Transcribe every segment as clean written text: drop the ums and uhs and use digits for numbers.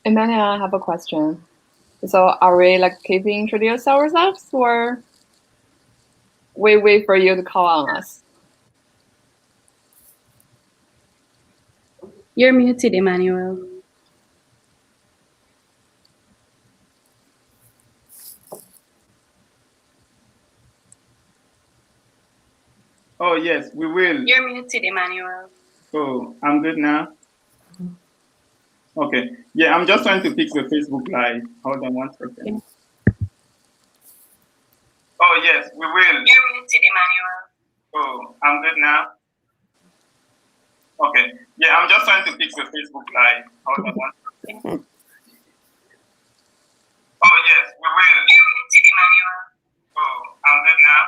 Emmanuel, I have a question. So are we like keeping introduce ourselves or we wait for you to call on us? You're muted, Emmanuel. Oh, yes, we will. You're muted, Emmanuel. Oh, I'm good now. Okay. Yeah, I'm just trying to fix the Facebook Live. Hold on one second. Oh, yes, we will. You're muted, Emmanuel. Oh, I'm good now. Okay. Yeah, I'm just trying to fix the Facebook Live. Hold on one second. Oh, yes, we will. You're muted, Emmanuel. Oh, I'm good now.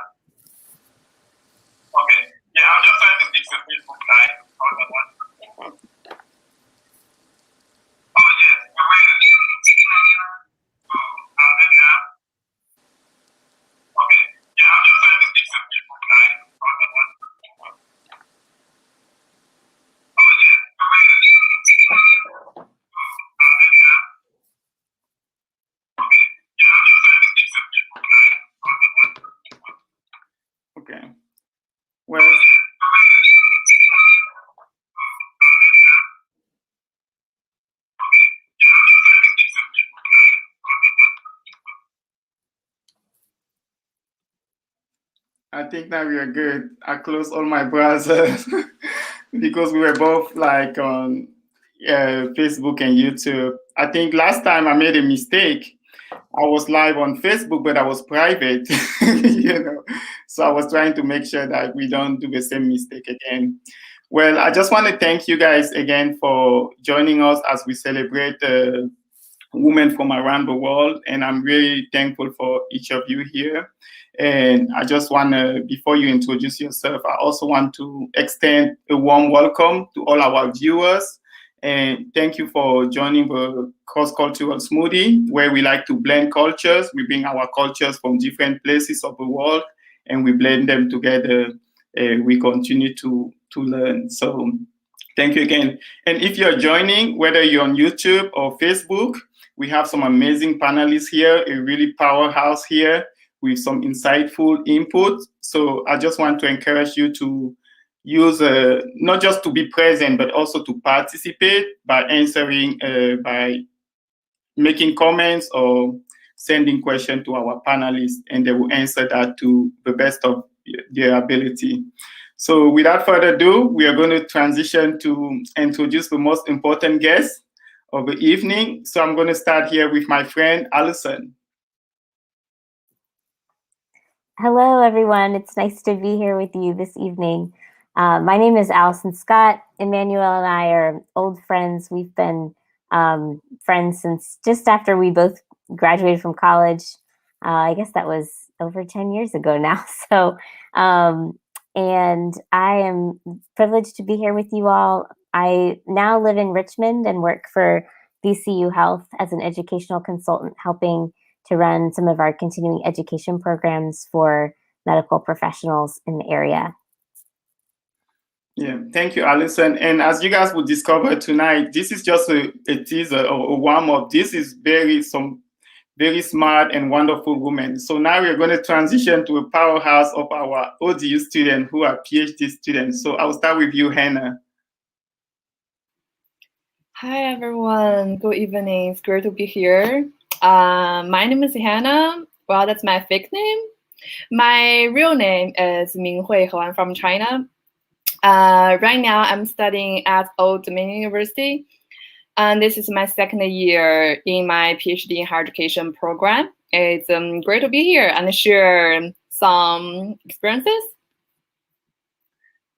Okay. Yeah, I'm just trying to fix the Facebook Live. Hold on one second. Oh, yes, we will. You're muted, Emmanuel. Oh, I'm good now. Okay. Yeah, I'm just trying to fix the Facebook Live. Hold on one second. Oh, yes, we will. You're muted, Emmanuel. Oh, I'm good now. Okay. Yeah, I'm just trying to fix the Facebook Live. Hold on one second. Okay. Well, I think now we are good. I closed all my browsers because we were both like on Facebook and YouTube. I think last time I made a mistake. I was live on Facebook, but I was private, So I was trying to make sure that we don't do the same mistake again. Well, I just want to thank you guys again for joining us as we celebrate women from around the world. And I'm really thankful for each of you here. And I just want to, before you introduce yourself, I also want to extend a warm welcome to all our viewers. And thank you for joining the Cross Cultural Smoothie, where we like to blend cultures. We bring our cultures from different places of the world and we blend them together. We continue to learn. So thank you again. And if you're joining, whether you're on YouTube or Facebook, we have some amazing panelists here, a really powerhouse here with some insightful input. So I just want to encourage you to use not just to be present, but also to participate by answering, by making comments or sending questions to our panelists, and they will answer that to the best of their ability. So without further ado, we are going to transition to introduce the most important guest of the evening. So I'm going to start here with my friend, Allison. Hello, everyone. It's nice to be here with you this evening. My name is Allison Scott. Emmanuel and I are old friends. We've been friends since just after we both graduated from college. I guess that was over 10 years ago now. So, and I am privileged to be here with you all. I now live in Richmond and work for VCU Health as an educational consultant, helping to run some of our continuing education programs for medical professionals in the area. Yeah, thank you, Allison. And as you guys will discover tonight, this is just a teaser or a warm-up. This is some very smart and wonderful women. So now we're going to transition to a powerhouse of our ODU students who are PhD students. So I'll start with you, Hannah. Hi, everyone. Good evening. It's great to be here. My name is Hannah. Well, that's my fake name. My real name is Minghui He. I'm from China. Right now, I'm studying at Old Dominion University. And this is my second year in my PhD in higher education program. It's great to be here and share some experiences.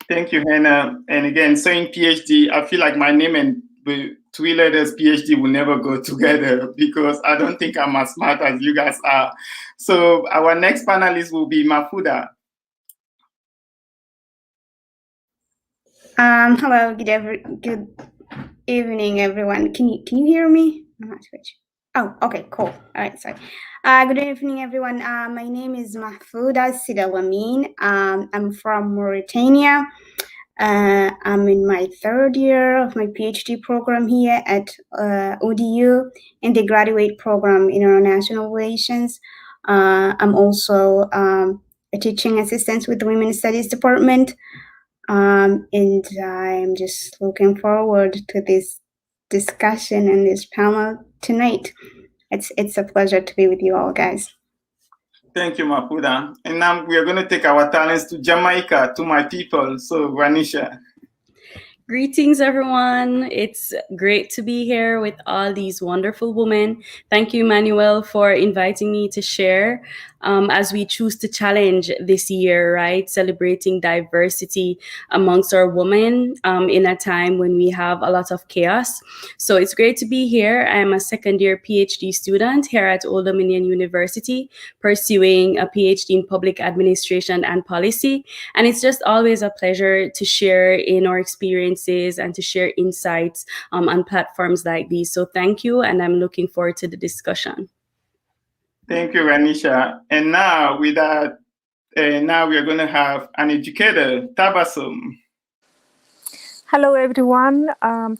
Thank you, Hannah. And again, saying PhD, I feel like my name and the three letters PhD will never go together because I don't think I'm as smart as you guys are. So our next panelist will be Mafuda. Hello, good evening, everyone. Can you hear me? I'm not switch. Oh, okay, cool. All right, sorry. Good evening, everyone. My name is Mahfouda Sidalamin. I'm from Mauritania. I'm in my third year of my PhD program here at ODU in the graduate program in International Relations. I'm also a teaching assistant with the Women's Studies Department. And I'm just looking forward to this discussion and this panel tonight. It's a pleasure to be with you all, guys. Thank you, Mapuda. And now we are going to take our talents to Jamaica, to my people. So, Ranisha. Greetings, everyone. It's great to be here with all these wonderful women. Thank you, Manuel, for inviting me to share as we choose to challenge this year, right? Celebrating diversity amongst our women in a time when we have a lot of chaos. So it's great to be here. I'm a second-year PhD student here at Old Dominion University, pursuing a PhD in public administration and policy. And it's just always a pleasure to share in our experiences and to share insights on platforms like these. So thank you, and I'm looking forward to the discussion. Thank you, Ranisha. And now with that, now we are going to have an educator, Tabassum. Hello, everyone.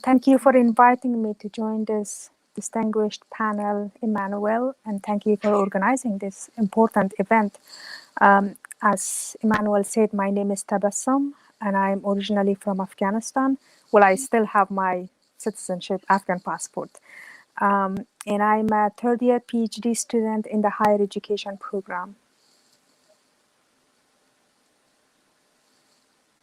Thank you for inviting me to join this distinguished panel, Emmanuel, and thank you for organizing this important event. As Emmanuel said, my name is Tabassum, and I'm originally from Afghanistan. Well, I still have my citizenship, Afghan passport. And I'm a third-year PhD student in the higher education program.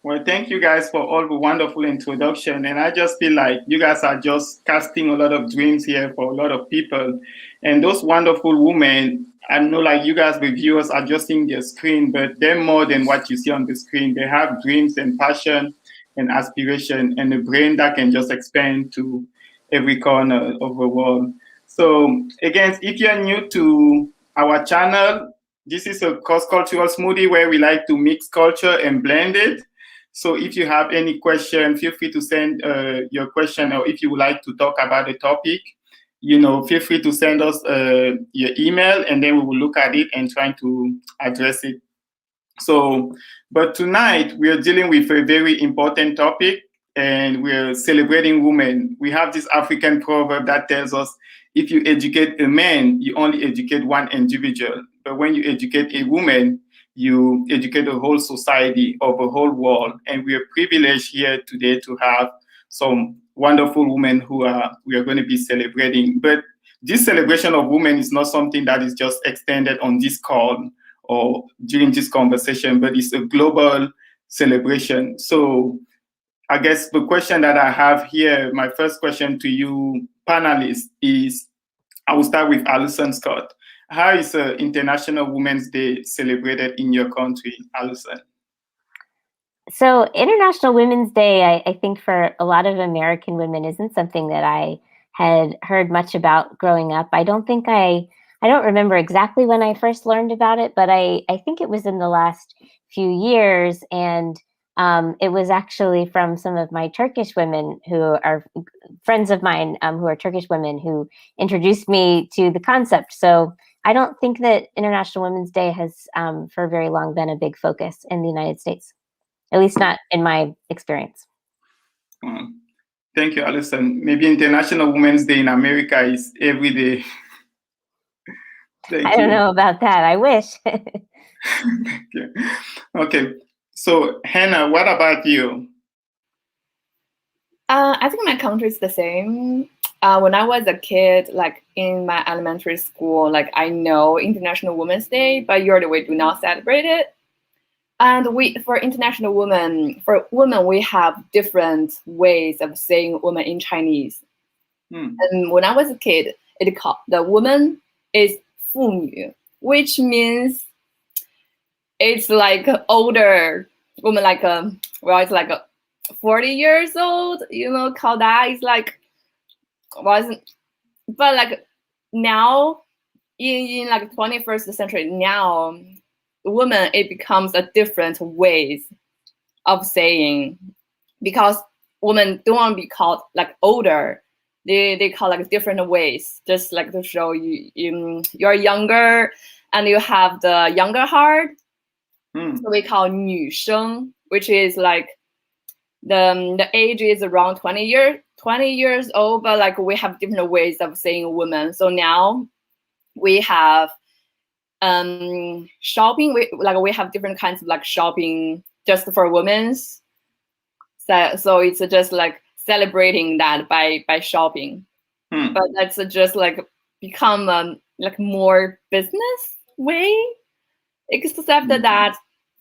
Well, thank you guys for all the wonderful introduction. And I just feel like you guys are just casting a lot of dreams here for a lot of people. And those wonderful women, I know like you guys, the viewers, are just seeing their screen, but they're more than what you see on the screen. They have dreams and passion and aspiration and a brain that can just expand to every corner of the world. So again, if you're new to our channel, this is a cross-cultural smoothie where we like to mix culture and blend it. So if you have any question, feel free to send your question, or if you would like to talk about the topic, feel free to send us your email, and then we will look at it and try to address it. So, but tonight we are dealing with a very important topic, and we're celebrating women. We have this African proverb that tells us, if you educate a man, you only educate one individual. But when you educate a woman, you educate a whole society of a whole world. And we are privileged here today to have some wonderful women who we are going to be celebrating. But this celebration of women is not something that is just extended on this call or during this conversation, but it's a global celebration. So I guess the question that I have here, my first question to you panelists is, I will start with Alison Scott. How is International Women's Day celebrated in your country, Alison? So International Women's Day, I think for a lot of American women isn't something that I had heard much about growing up. I don't remember exactly when I first learned about it, but I think it was in the last few years. And it was actually from some of my Turkish women who are friends of mine who are Turkish women who introduced me to the concept. So I don't think that International Women's Day has for very long been a big focus in the United States, at least not in my experience. Thank you, Alison. Maybe International Women's Day in America is every day. I don't know about that. I wish. Okay. So, Hannah, what about you? I think my country is the same. When I was a kid, like in my elementary school, like I know International Women's Day, but usually we do not celebrate it. And for International Women, we have different ways of saying woman in Chinese. And when I was a kid, the woman is 妇女, which means it's like older woman, like it's like 40 years old, call that is like wasn't, but like now in like 21st century now, woman, it becomes a different ways of saying, because women don't want to be called like older. They call like different ways, just like to show you're younger and you have the younger heart. So we call 女生, which is like the age is around 20 years old, but like we have different ways of saying woman. So now we have shopping. We have different kinds of like shopping just for women's. So it's just like celebrating that by shopping. But that's just like become like more business way, except that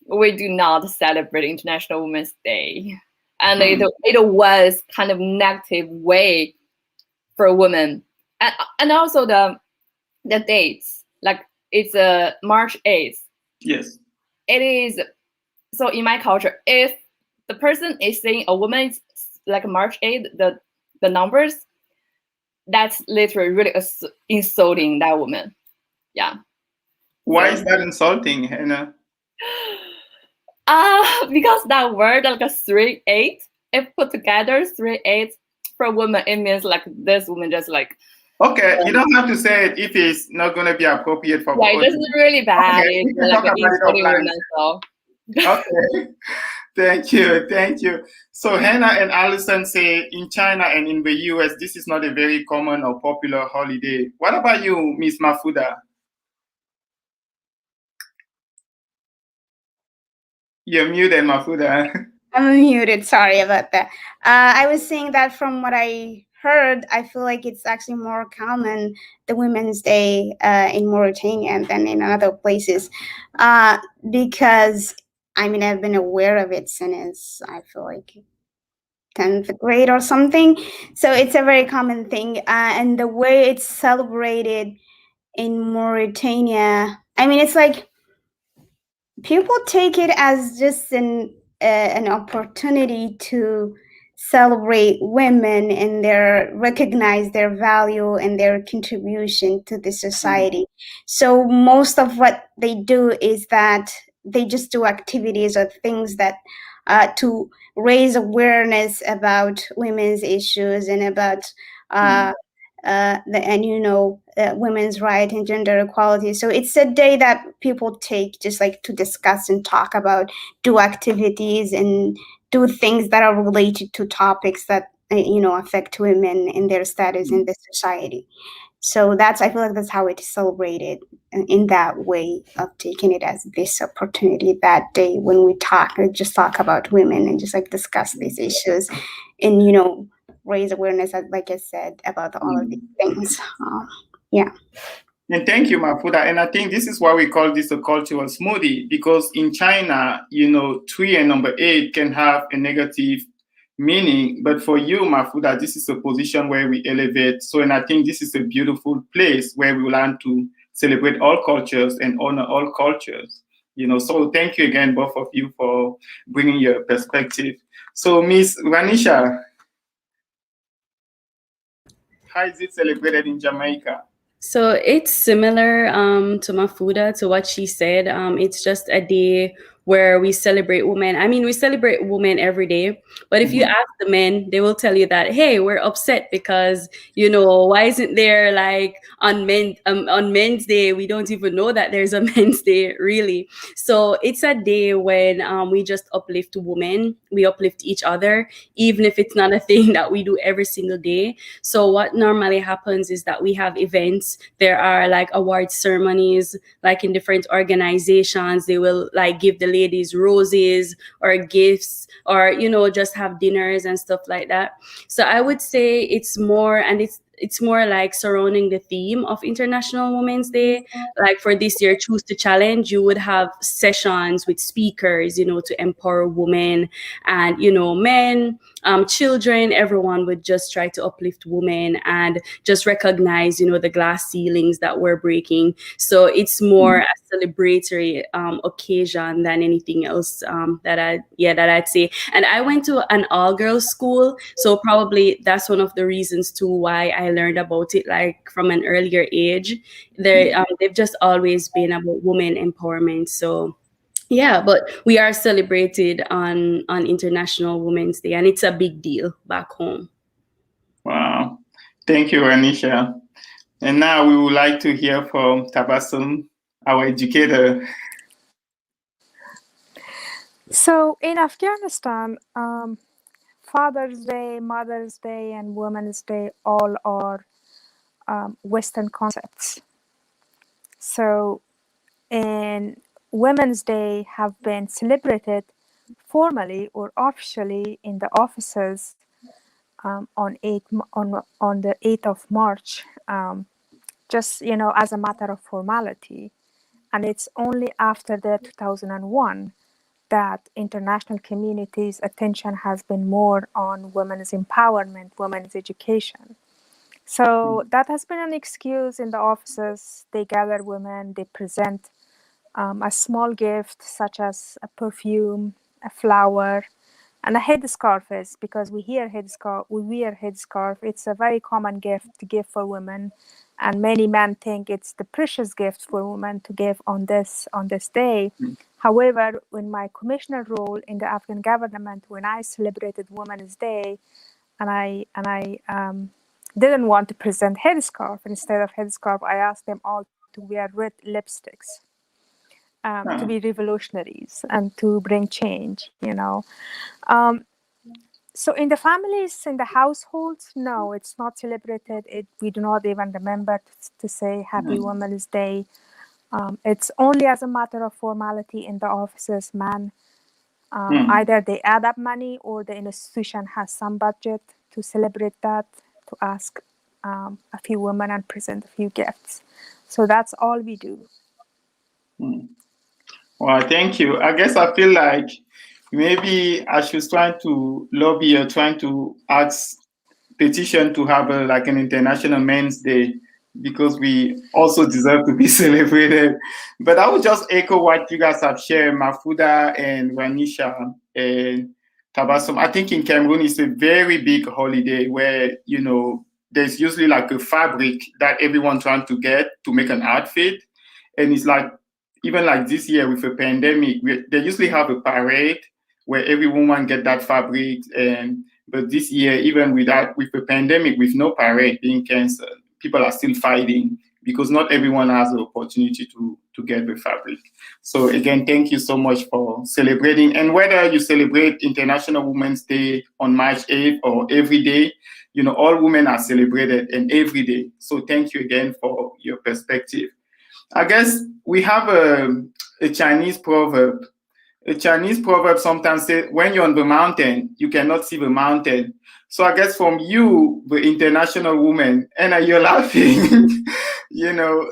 we do not celebrate International Women's Day, and it was kind of negative way for women, and also the dates, like it's March 8th. Yes. It is. So in my culture, if the person is saying a woman is like March 8th, the numbers, that's literally really insulting that woman. Yeah. Why is that insulting, Hannah? Because that word, like a 3-8, if put together 3-8 for a woman, it means like this woman just like. Okay, you don't have to say it if it's not going to be appropriate for. Yeah, this is really bad. Okay, It's like insulting women. So. Okay. Thank you. So Hannah and Allison say in China and in the US, this is not a very common or popular holiday. What about you, Miss Mafuda? You're muted, Mafuda. I'm muted. Sorry about that. I was saying that from what I heard, I feel like it's actually more common, the Women's Day in Mauritania than in other places, because I mean, I've been aware of it since I feel like 10th grade or something. So it's a very common thing. And the way it's celebrated in Mauritania, I mean, it's like people take it as just an opportunity to celebrate women and recognize their value and their contribution to the society. So most of what they do is that they just do activities or things that to raise awareness about women's issues and about women's right and gender equality. So it's a day that people take just like to discuss and talk about, do activities and do things that are related to topics that affect women and their status in the society. So I feel like that's how it is celebrated, in that way of taking it as this opportunity that day when we just talk about women and just like discuss these issues and, raise awareness, like I said, about all of these things. Yeah. And thank you, Mafuda. And I think this is why we call this a cultural smoothie, because in China, 3 and number 8 can have a negative meaning, but for you, Mafuda, this is a position where we elevate. So, and I think this is a beautiful place where we learn to celebrate all cultures and honor all cultures. So thank you again, both of you, for bringing your perspective. So, Miss Vanisha, how is it celebrated in Jamaica? So it's similar to Mafuda, to what she said. It's just a day where we celebrate women. I mean, we celebrate women every day, but if you ask the men, they will tell you that, hey, we're upset because, why isn't there like on Men's Day? We don't even know that there's a Men's Day, really. So it's a day when we just uplift women. We uplift each other, even if it's not a thing that we do every single day. So what normally happens is that we have events. There are like award ceremonies, like in different organizations. They will like give the ladies roses or gifts, or just have dinners and stuff like that. So I would say it's more, and it's more like surrounding the theme of International Women's Day. Like for this year, Choose to Challenge, you would have sessions with speakers, to empower women and, men, children. Everyone would just try to uplift women and just recognize, the glass ceilings that we're breaking. So it's more a celebratory occasion than anything else that I'd say. And I went to an all-girls school, so probably that's one of the reasons too why I learned about it like from an earlier age. They've just always been about women empowerment. So yeah, but we are celebrated on International Women's Day, and it's a big deal back home. Wow. Thank you, Anisha. And now we would like to hear from Tabassum, our educator. So in Afghanistan, Father's Day, Mother's Day, and Women's Day all are Western concepts. So, and Women's Day have been celebrated formally or officially in the offices on the 8th of March, just as a matter of formality. And it's only after the 2001 that international community's attention has been more on women's empowerment, women's education. So that has been an excuse in the offices. They gather women, they present a small gift such as a perfume, a flower, and a headscarf is because we wear headscarf. It's a very common gift to give for women, and many men think it's the precious gift for women to give on this day. However, in my commissioner role in the Afghan government, when I celebrated Women's Day, and I didn't want to present headscarf. Instead of headscarf, I asked them all to wear red lipsticks. To be revolutionaries and to bring change, So in the families, in the households, no, it's not celebrated. We do not even remember to say Happy Women's Day. It's only as a matter of formality in the offices, either they add up money or the institution has some budget to celebrate that, to ask a few women and present a few gifts. So that's all we do. Well, thank you. I guess I feel like maybe I should try to lobby or trying to ask petition to have an International Men's Day, because we also deserve to be celebrated. But I would just echo what you guys have shared, Mafuda and Wanisha and Tabassum. I think in Cameroon it's a very big holiday where, there's usually like a fabric that everyone trying to get to make an outfit. And it's like, even like this year with a pandemic, they usually have a parade where every woman get that fabric. But this year, even with the pandemic, with no parade being canceled, people are still fighting because not everyone has the opportunity to get the fabric. So again, thank you so much for celebrating. And whether you celebrate International Women's Day on March 8th or every day, all women are celebrated and every day. So thank you again for your perspective. I guess we have a Chinese proverb. A Chinese proverb sometimes says, when you're on the mountain, you cannot see the mountain. So I guess from you, the international woman, Anna, you're laughing,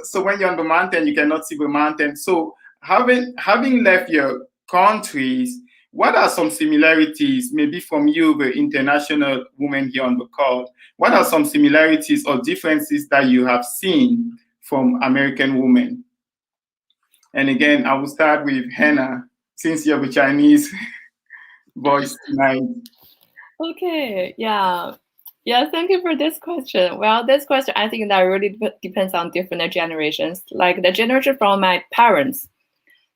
so when you're on the mountain, you cannot see the mountain. So having left your countries, what are some similarities, maybe from you, the international woman here on the call, what are some similarities or differences that you have seen from American women? And again, I will start with Hannah, since you have a Chinese voice tonight. Okay, yeah, thank you for this question. Well, this question, I think that really depends on different generations. Like the generation from my parents,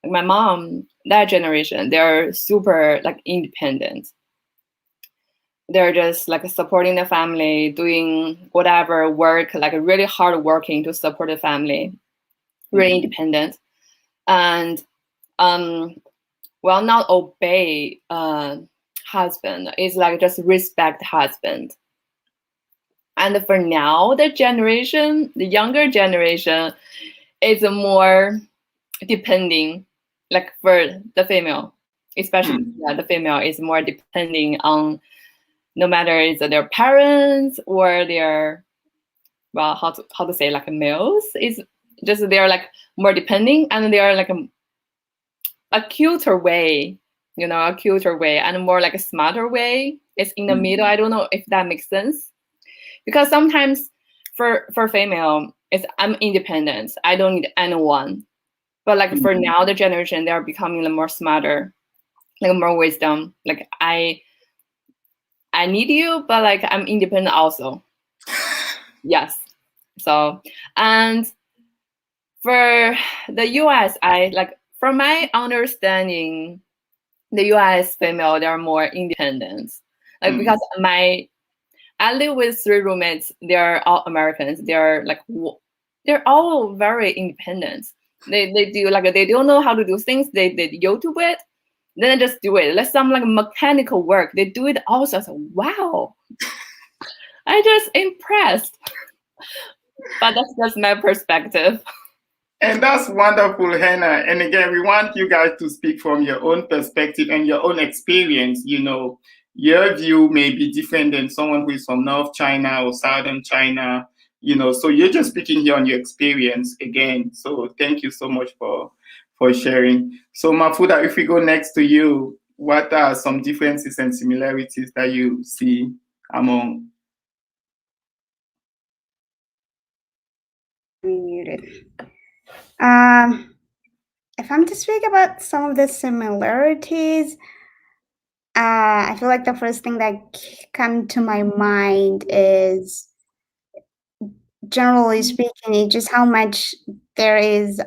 like my mom, that generation, they're super independent. They're just supporting the family, doing whatever work, really hard working to support the family, really independent. And not obey husband. It's just respect husband. And for now, the younger generation is more depending, for the female, especially the female is more depending on, no matter it's their parents or their, how to say, males, is just they're more depending, and they are a cuter way, and more a smarter way. It's in the middle. I don't know if that makes sense, because sometimes for female, it's I'm independent. I don't need anyone. But for now, the generation, they are becoming more smarter, more wisdom. I need you, but I'm independent also. Yes. So, and for the US, from my understanding, the US female, they're more independent. Because I live with 3 roommates. They're all Americans. They're all very independent. They do they don't know how to do things. They YouTube it, Then I just do it. Like some like mechanical work. They do it also. I was like, wow. I just impressed. But that's just my perspective. And that's wonderful, Hannah. And again, we want you guys to speak from your own perspective and your own experience. You know, your view may be different than someone who is from North China or Southern China, you know, so you're just speaking here on your experience again. So thank you so much for sharing. So Mafuda, if we go next to you, what are some differences and similarities that you see among? Muted. If I'm to speak about some of the similarities, I feel like the first thing that come to my mind is, generally speaking, just how much there is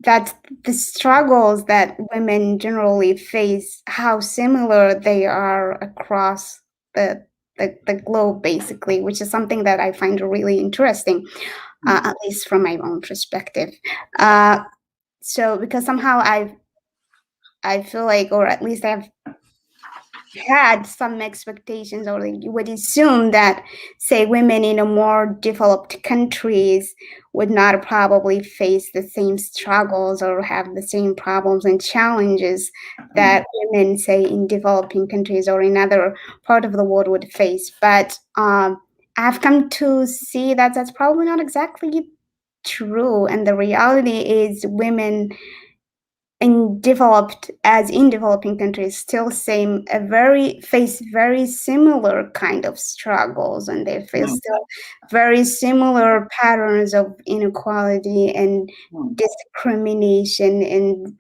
that the struggles that women generally face, how similar they are across the globe, basically, which is something that I find really interesting, at least from my own perspective. So because somehow I feel like, or at least I've had some expectations, or you would assume that, say, women in a more developed countries would not probably face the same struggles or have the same problems and challenges that women, say, in developing countries or in other part of the world would face. But I've come to see that that's probably not exactly true. And the reality is women in developing countries still face very similar kind of struggles, and they face still very similar patterns of inequality and discrimination, and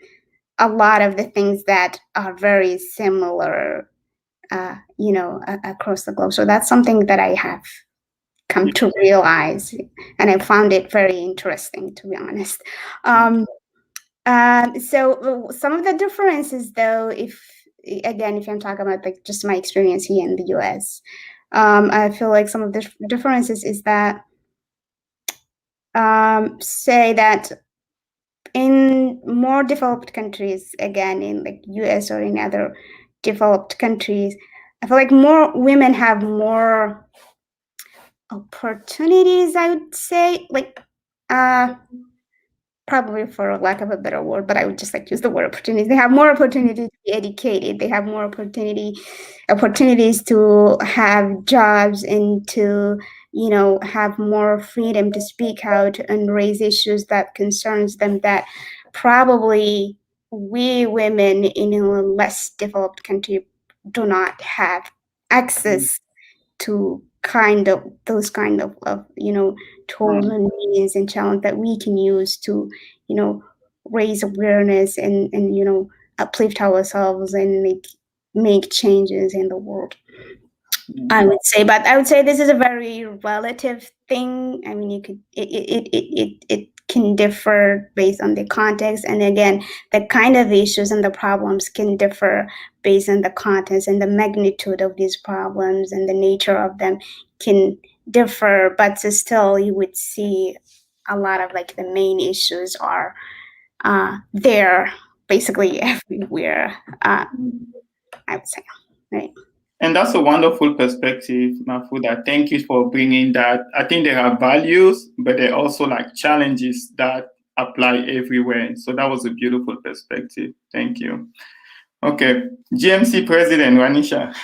a lot of the things that are very similar, across the globe. So that's something that I have come to realize, and I found it very interesting, to be honest. So some of the differences, though, if I'm talking about like just my experience here in the US, I feel like some of the differences is that, say that in more developed countries, again, in like US or in other developed countries, I feel like more women have more opportunities, I would say, like, probably for lack of a better word, but I would just like use the word opportunities. They have more opportunity to be educated. They have more opportunities to have jobs and to, have more freedom to speak out and raise issues that concerns them, that probably we women in a less developed country do not have access to those kind of tools and means and challenge that we can use to, raise awareness and uplift ourselves and make changes in the world. I would say, but I would say this is a very relative thing. I mean, it can differ based on the context, and again, the kind of issues and the problems can differ based on the context, and the magnitude of these problems and the nature of them can differ. But still, you would see a lot of like the main issues are there basically everywhere. I would say, right. And that's a wonderful perspective, Mafuda. Thank you for bringing that. I think there are values, but there are also like challenges that apply everywhere. So that was a beautiful perspective. Thank you. Okay, GMC President Wanisha.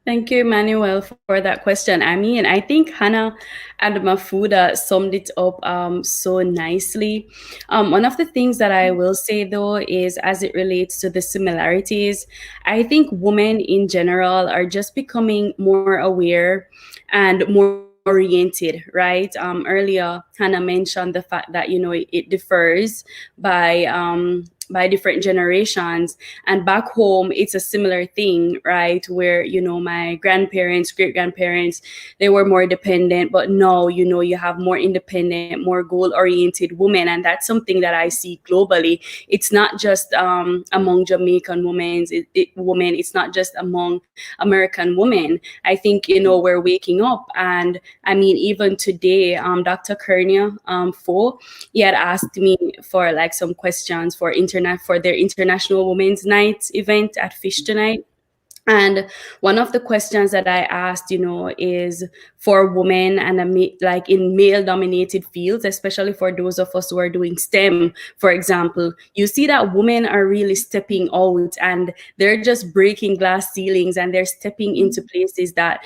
Thank you, Emmanuel, for that question. I mean, I think Hannah and Mafuda summed it up so nicely. One of the things that I will say, though, is as it relates to the similarities, I think women in general are just becoming more aware and more oriented, right? Earlier, Hannah mentioned the fact that, it differs by by different generations. And back home, it's a similar thing, right? Where, my grandparents, great grandparents, they were more dependent, but now, you have more independent, more goal oriented women. And that's something that I see globally. It's not just among Jamaican women, it's not just among American women. I think, we're waking up. And I mean, even today, Dr. Kernia Fo, he had asked me for like some questions for their International Women's Night event at Fish Tonight. And one of the questions that I asked, is for women and like in male-dominated fields, especially for those of us who are doing STEM, for example, you see that women are really stepping out and they're just breaking glass ceilings and they're stepping into places that,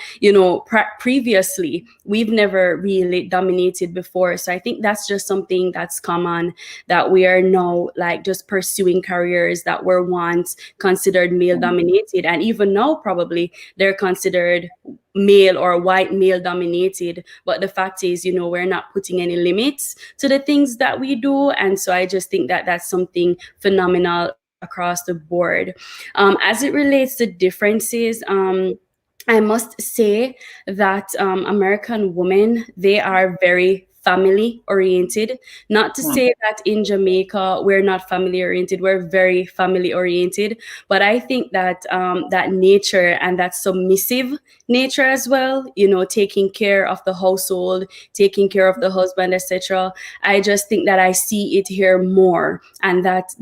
previously we've never really dominated before. So I think that's just something that's common, that we are now like just pursuing careers that were once considered male-dominated, and even now probably they're considered male or white male dominated. But the fact is, we're not putting any limits to the things that we do. And so I just think that that's something phenomenal across the board. As it relates to differences, I must say that American women, they are very family oriented. Not to say that in Jamaica we're not family oriented, we're very family oriented, but I think that that nature and that submissive nature as well, taking care of the household, taking care of the husband, etc. I just think that I see it here more, and that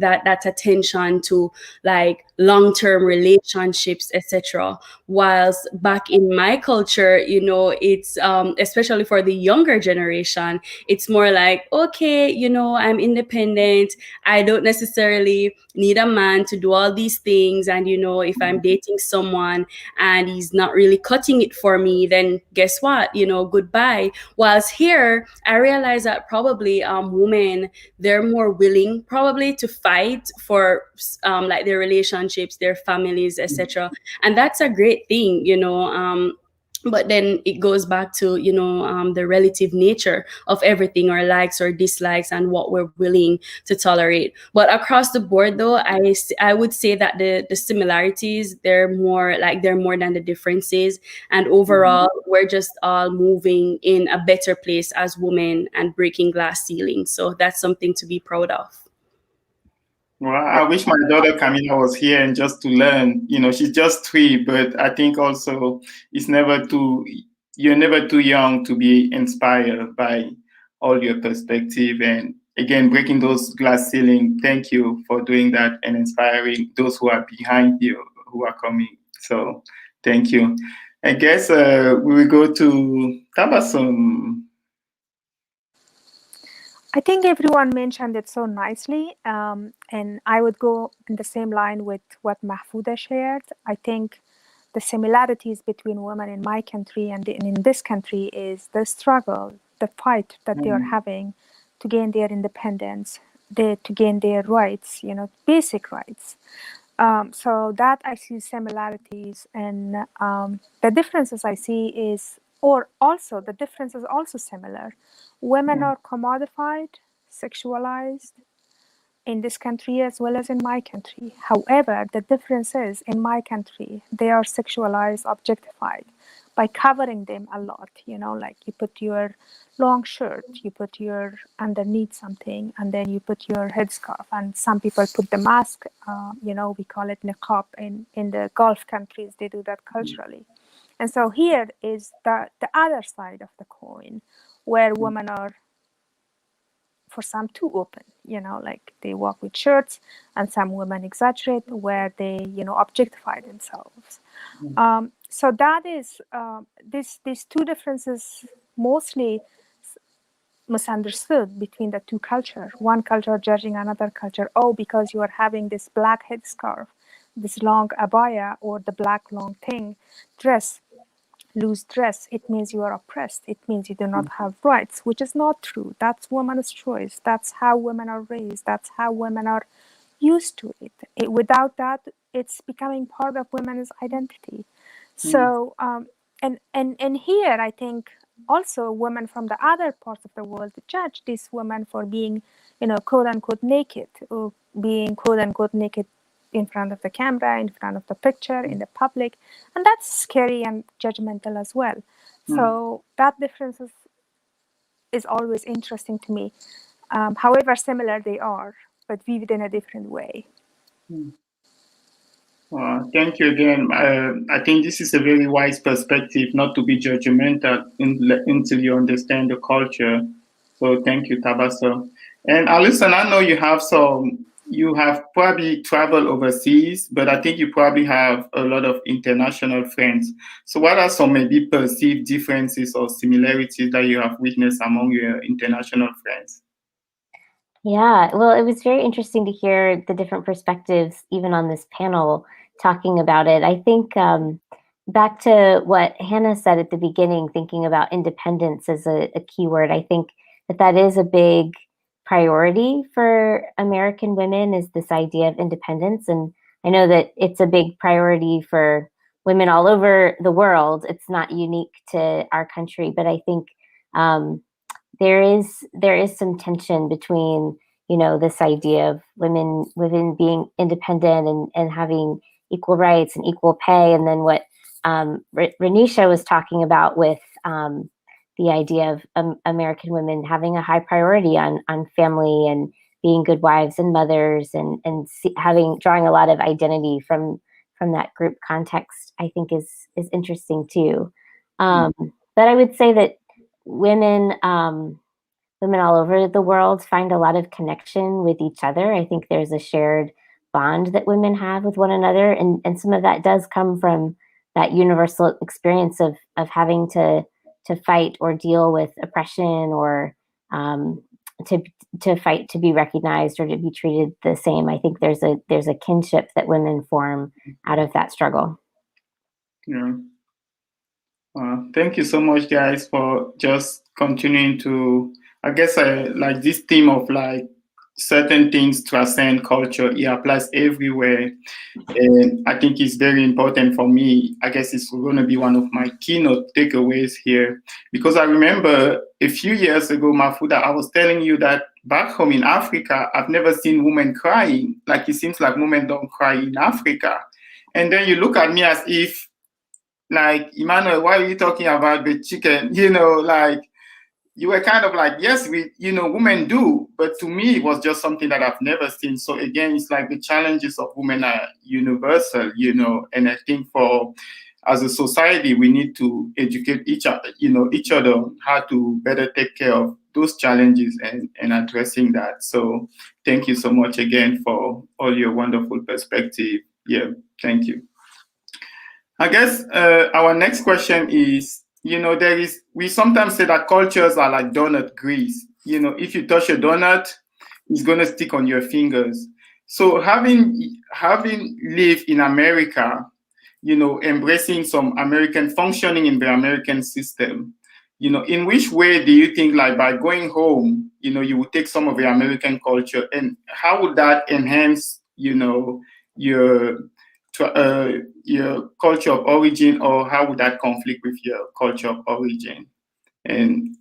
attention to like long-term relationships, etc. Whilst back in my culture, it's especially for the younger generation, it's more like, okay, I'm independent, I don't necessarily need a man to do all these things, and if I'm dating someone and he's not really cutting it for me, then guess what, goodbye. Whilst here I realize that probably women, they're more willing probably to fight for like their relationships, their families, etc. And that's a great thing, but then it goes back to the relative nature of everything, our likes or dislikes and what we're willing to tolerate. But across the board though, I would say that the similarities, they're more than the differences, and overall we're just all moving in a better place as women and breaking glass ceilings. So that's something to be proud of. Well, I wish my daughter Camila was here and just to learn. She's just 3, but I think also you're never too young to be inspired by all your perspective. And again, breaking those glass ceiling. Thank you for doing that and inspiring those who are behind you, who are coming. So thank you. I guess we will go to Tabassum. I think everyone mentioned it so nicely, and I would go in the same line with what Mahfouda shared. I think the similarities between women in my country and in this country is the struggle, the fight that they are having to gain their independence, to gain their rights, basic rights. So that I see similarities, and the differences I see is, or also the difference is also similar. Women are commodified, sexualized in this country as well as in my country. However, the difference is in my country, they are sexualized, objectified by covering them a lot. Like you put your long shirt, you put your underneath something, and then you put your headscarf. And some people put the mask, we call it niqab in the Gulf countries, they do that culturally. And so here is the other side of the coin, where women are, for some, too open, like they walk with shirts, and some women exaggerate where they, objectify themselves. So that is, these two differences mostly misunderstood between the two cultures. One culture judging another culture, because you are having this black headscarf, this long abaya, or the black long loose dress, it means you are oppressed. It means you do not have rights, which is not true. That's women's choice. That's how women are raised. That's how women are used to it. Without that, it's becoming part of women's identity. So, and here, I think also women from the other parts of the world judge these women for being, quote unquote naked, or being quote unquote naked in front of the camera, in front of the picture, in the public, and that's scary and judgmental as well. So that difference is always interesting to me. However similar they are, but viewed in a different way. Thank you again. I think this is a very wise perspective, not to be judgmental until you understand the culture. So thank you, Tabasa. And Alison, I know you have probably traveled overseas, but I think you probably have a lot of international friends. So what are some maybe perceived differences or similarities that you have witnessed among your international friends? Yeah, well, it was very interesting to hear the different perspectives, even on this panel, talking about it. I think back to what Hannah said at the beginning, thinking about independence as a key word, I think that is a big priority for American women, is this idea of independence. And I know that it's a big priority for women all over the world. It's not unique to our country, but I think there is some tension between, this idea of women being independent and having equal rights and equal pay, and then what Renisha was talking about with the idea of American women having a high priority on family and being good wives and mothers, and drawing a lot of identity from that group context, I think is interesting too. But I would say that women all over the world find a lot of connection with each other. I think there's a shared bond that women have with one another, and some of that does come from that universal experience of having to fight or deal with oppression, or to fight to be recognized or to be treated the same. I think there's a kinship that women form out of that struggle. Yeah. Thank you so much, guys, for just continuing to, I guess, like this theme of like certain things transcend culture. It applies everywhere. And I think it's very important for me. I guess it's going to be one of my keynote takeaways here, because I remember a few years ago, Mafuda, I was telling you that back home in Africa, I've never seen women crying. Like, it seems like women don't cry in Africa. And then you look at me as if, like, Emmanuel, why are you talking about the chicken? Like, you were kind of like, yes, women do. But to me, it was just something that I've never seen. So again, it's like the challenges of women are universal, and I think as a society, we need to educate each other on how to better take care of those challenges and addressing that. So thank you so much again for all your wonderful perspective. Yeah, thank you. I guess our next question is, we sometimes say that cultures are like donut grease. If you touch a donut, it's going to stick on your fingers. So having lived in America, embracing some American functioning in the American system, in which way do you think, like, by going home, you would take some of the American culture, and how would that enhance, your culture of origin, or how would that conflict with your culture of origin? And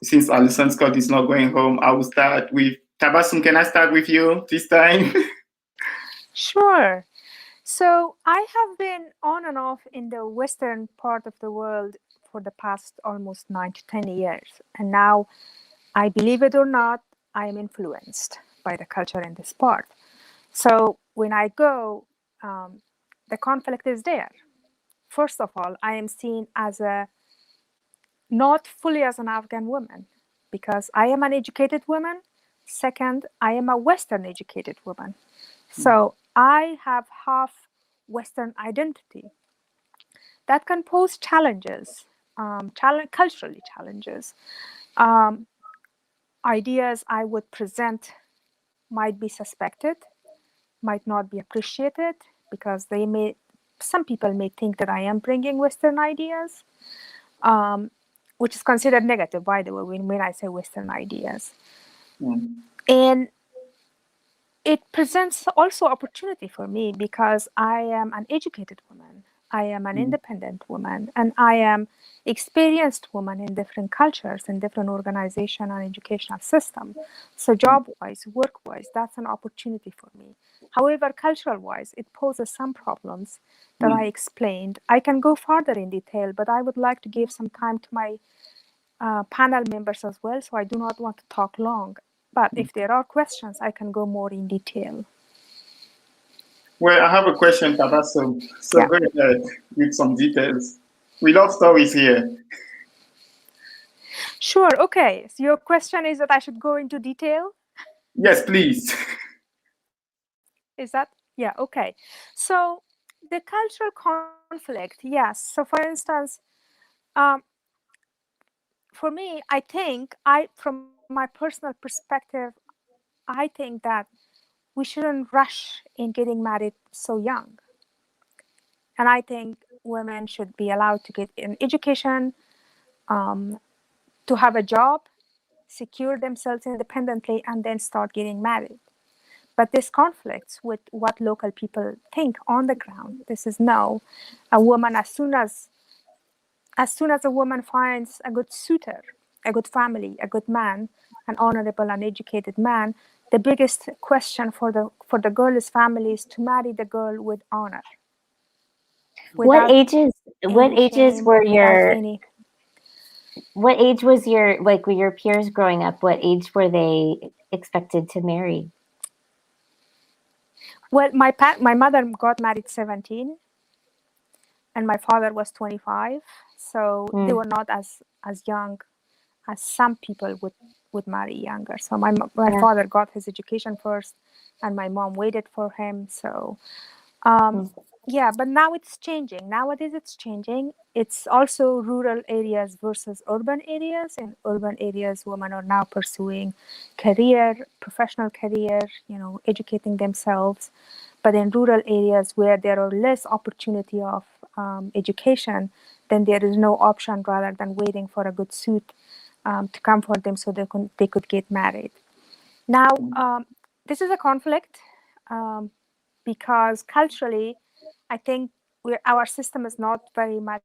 since Alison Scott is not going home, I will start with Tabassum. Can I start with you this time? Sure. So I have been on and off in the western part of the world for the past almost 9 to 10 years. And now, I believe it or not, I am influenced by the culture in this part. So when I go, the conflict is there. First of all, I am seen as not fully as an Afghan woman, because I am an educated woman. Second, I am a Western educated woman. So I have half Western identity. That can pose challenges, culturally challenges. Ideas I would present might be suspected, might not be appreciated, because some people may think that I am bringing Western ideas, which is considered negative, by the way, when I say Western ideas. And it presents also opportunity for me, because I am an educated woman. I am an independent woman, and I am experienced woman in different cultures, in different organization and educational system. So job-wise, work-wise, that's an opportunity for me. However, cultural-wise, it poses some problems that I explained. I can go further in detail, but I would like to give some time to my panel members as well, so I do not want to talk long. But if there are questions, I can go more in detail. Well, I have a question, Tabassum. So Yeah. go ahead with some details. We love stories here. Sure, okay. So your question is that I should go into detail? Yes, please. Is that? Yeah, okay. So the cultural conflict, yes. So for instance, for me, I think, from my personal perspective, I think that we shouldn't rush in getting married so young. And I think women should be allowed to get an education, to have a job, secure themselves independently, and then start getting married. But this conflicts with what local people think on the ground. This is no, a woman, as soon as a woman finds a good suitor, a good family, a good man, an honorable and educated man, the biggest question for the girl's family is to marry the girl with honor. What without ages any shame, were without your any. what age was your, like, were your peers growing up? What age were they expected to marry? Well, my mother got married 17, and my father was 25, so they were not as young as some people would marry younger. So my father got his education first, and my mom waited for him. So yeah, but now it's changing. Nowadays it's changing. It's also rural areas versus urban areas. In urban areas, women are now pursuing professional career, educating themselves. But in rural areas where there are less opportunity of education, then there is no option rather than waiting for a good suit to come for them so they could get married. Now, this is a conflict because culturally, I think our system is not very much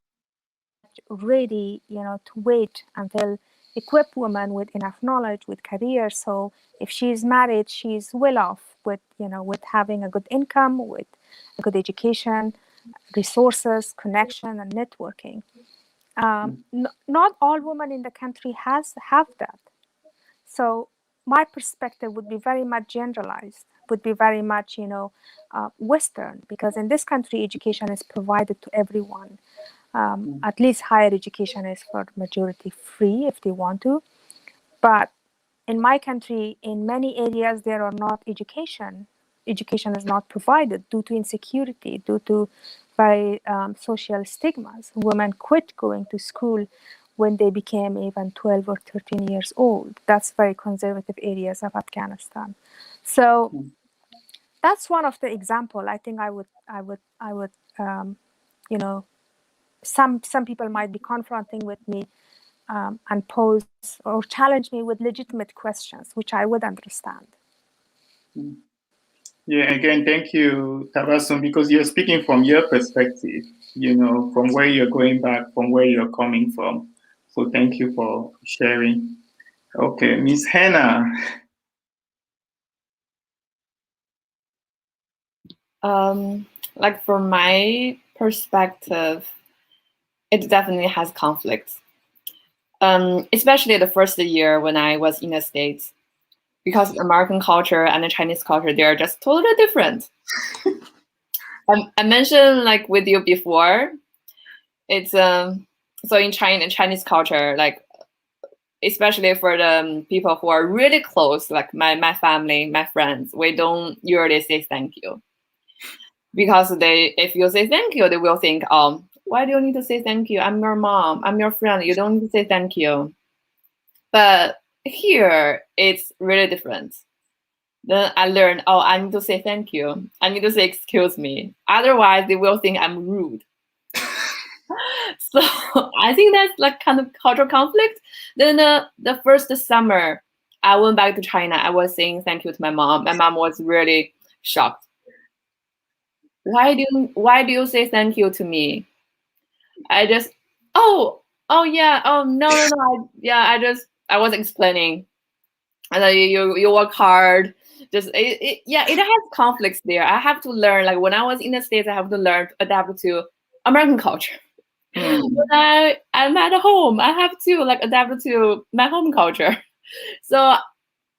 ready, to wait until equip women with enough knowledge, with career. So if she's married, she's well off with having a good income, with a good education, resources, connection, and networking. Not all women in the country have that. So my perspective would be very much generalized, would be very much, Western, because in this country, education is provided to everyone. At least higher education is for majority free if they want to. But in my country, in many areas, there are not education. Education is not provided due to insecurity, due to very social stigmas. Women quit going to school when they became even 12 or 13 years old. That's very conservative areas of Afghanistan. So that's one of the example. I think I would some people might be confronting with me and pose or challenge me with legitimate questions, which I would understand. Yeah, again, thank you, Tabassum, because you're speaking from your perspective, from where you're going back, from where you're coming from. So thank you for sharing. Okay, Miss Hannah. Like from my perspective, it definitely has conflicts. Especially the first year when I was in the States, because American culture and the Chinese culture, they are just totally different. I mentioned like with you before, it's so in Chinese culture, like especially for the people who are really close, like my family, my friends, we don't usually say thank you. Because if you say thank you, they will think, why do you need to say thank you? I'm your mom, I'm your friend, you don't need to say thank you. But here, it's really different. Then I learned, I need to say thank you. I need to say excuse me. Otherwise, they will think I'm rude. So I think that's like kind of cultural conflict. Then the first summer, I went back to China. I was saying thank you to my mom. My mom was really shocked. why do you say thank you to me? I just, oh yeah, oh no, I was explaining. And then you work hard. Just it has conflicts there. I have to learn. Like when I was in the States, I have to learn to adapt to American culture. When I'm at home, I have to like adapt to my home culture. So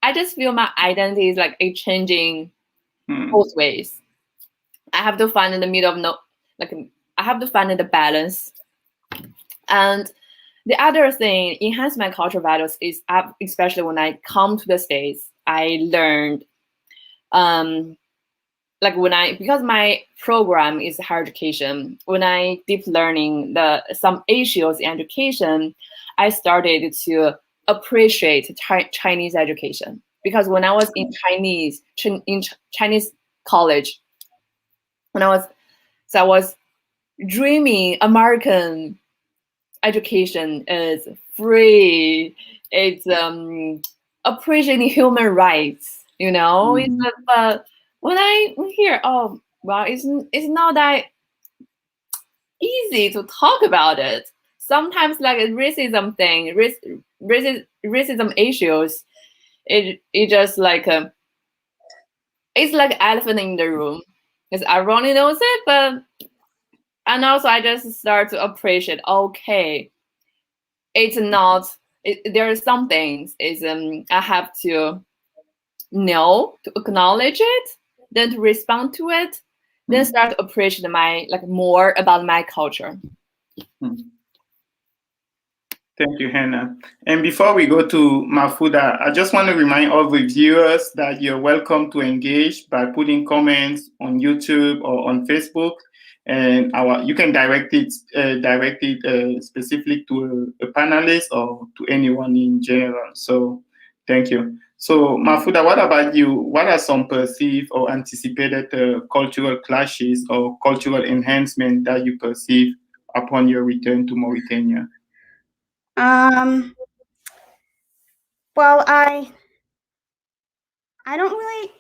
I just feel my identity is like changing both ways. I have to find in the middle of I have to find the balance. And the other thing, enhance my cultural values is especially when I come to the States, I learned, because my program is higher education, when I deep learning some issues in education, I started to appreciate Chinese education. Because when I was in Chinese college, I was dreaming American education is free. It's appreciating human rights. But when I hear, oh well, it's not that easy to talk about it. Sometimes like racism thing, racism issues, it just like it's like elephant in the room. Because everyone knows it, and also I just start to appreciate, okay, it's not, there are some things I have to know, to acknowledge it, then to respond to it, then start to appreciate more about my culture. Thank you, Hannah. And before we go to Mafuda, I just want to remind all the viewers that you're welcome to engage by putting comments on YouTube or on Facebook, and you can direct it specifically to a panelist or to anyone in general. So, thank you. So, Mafuda, what about you? What are some perceived or anticipated cultural clashes or cultural enhancement that you perceive upon your return to Mauritania? Well, I don't really,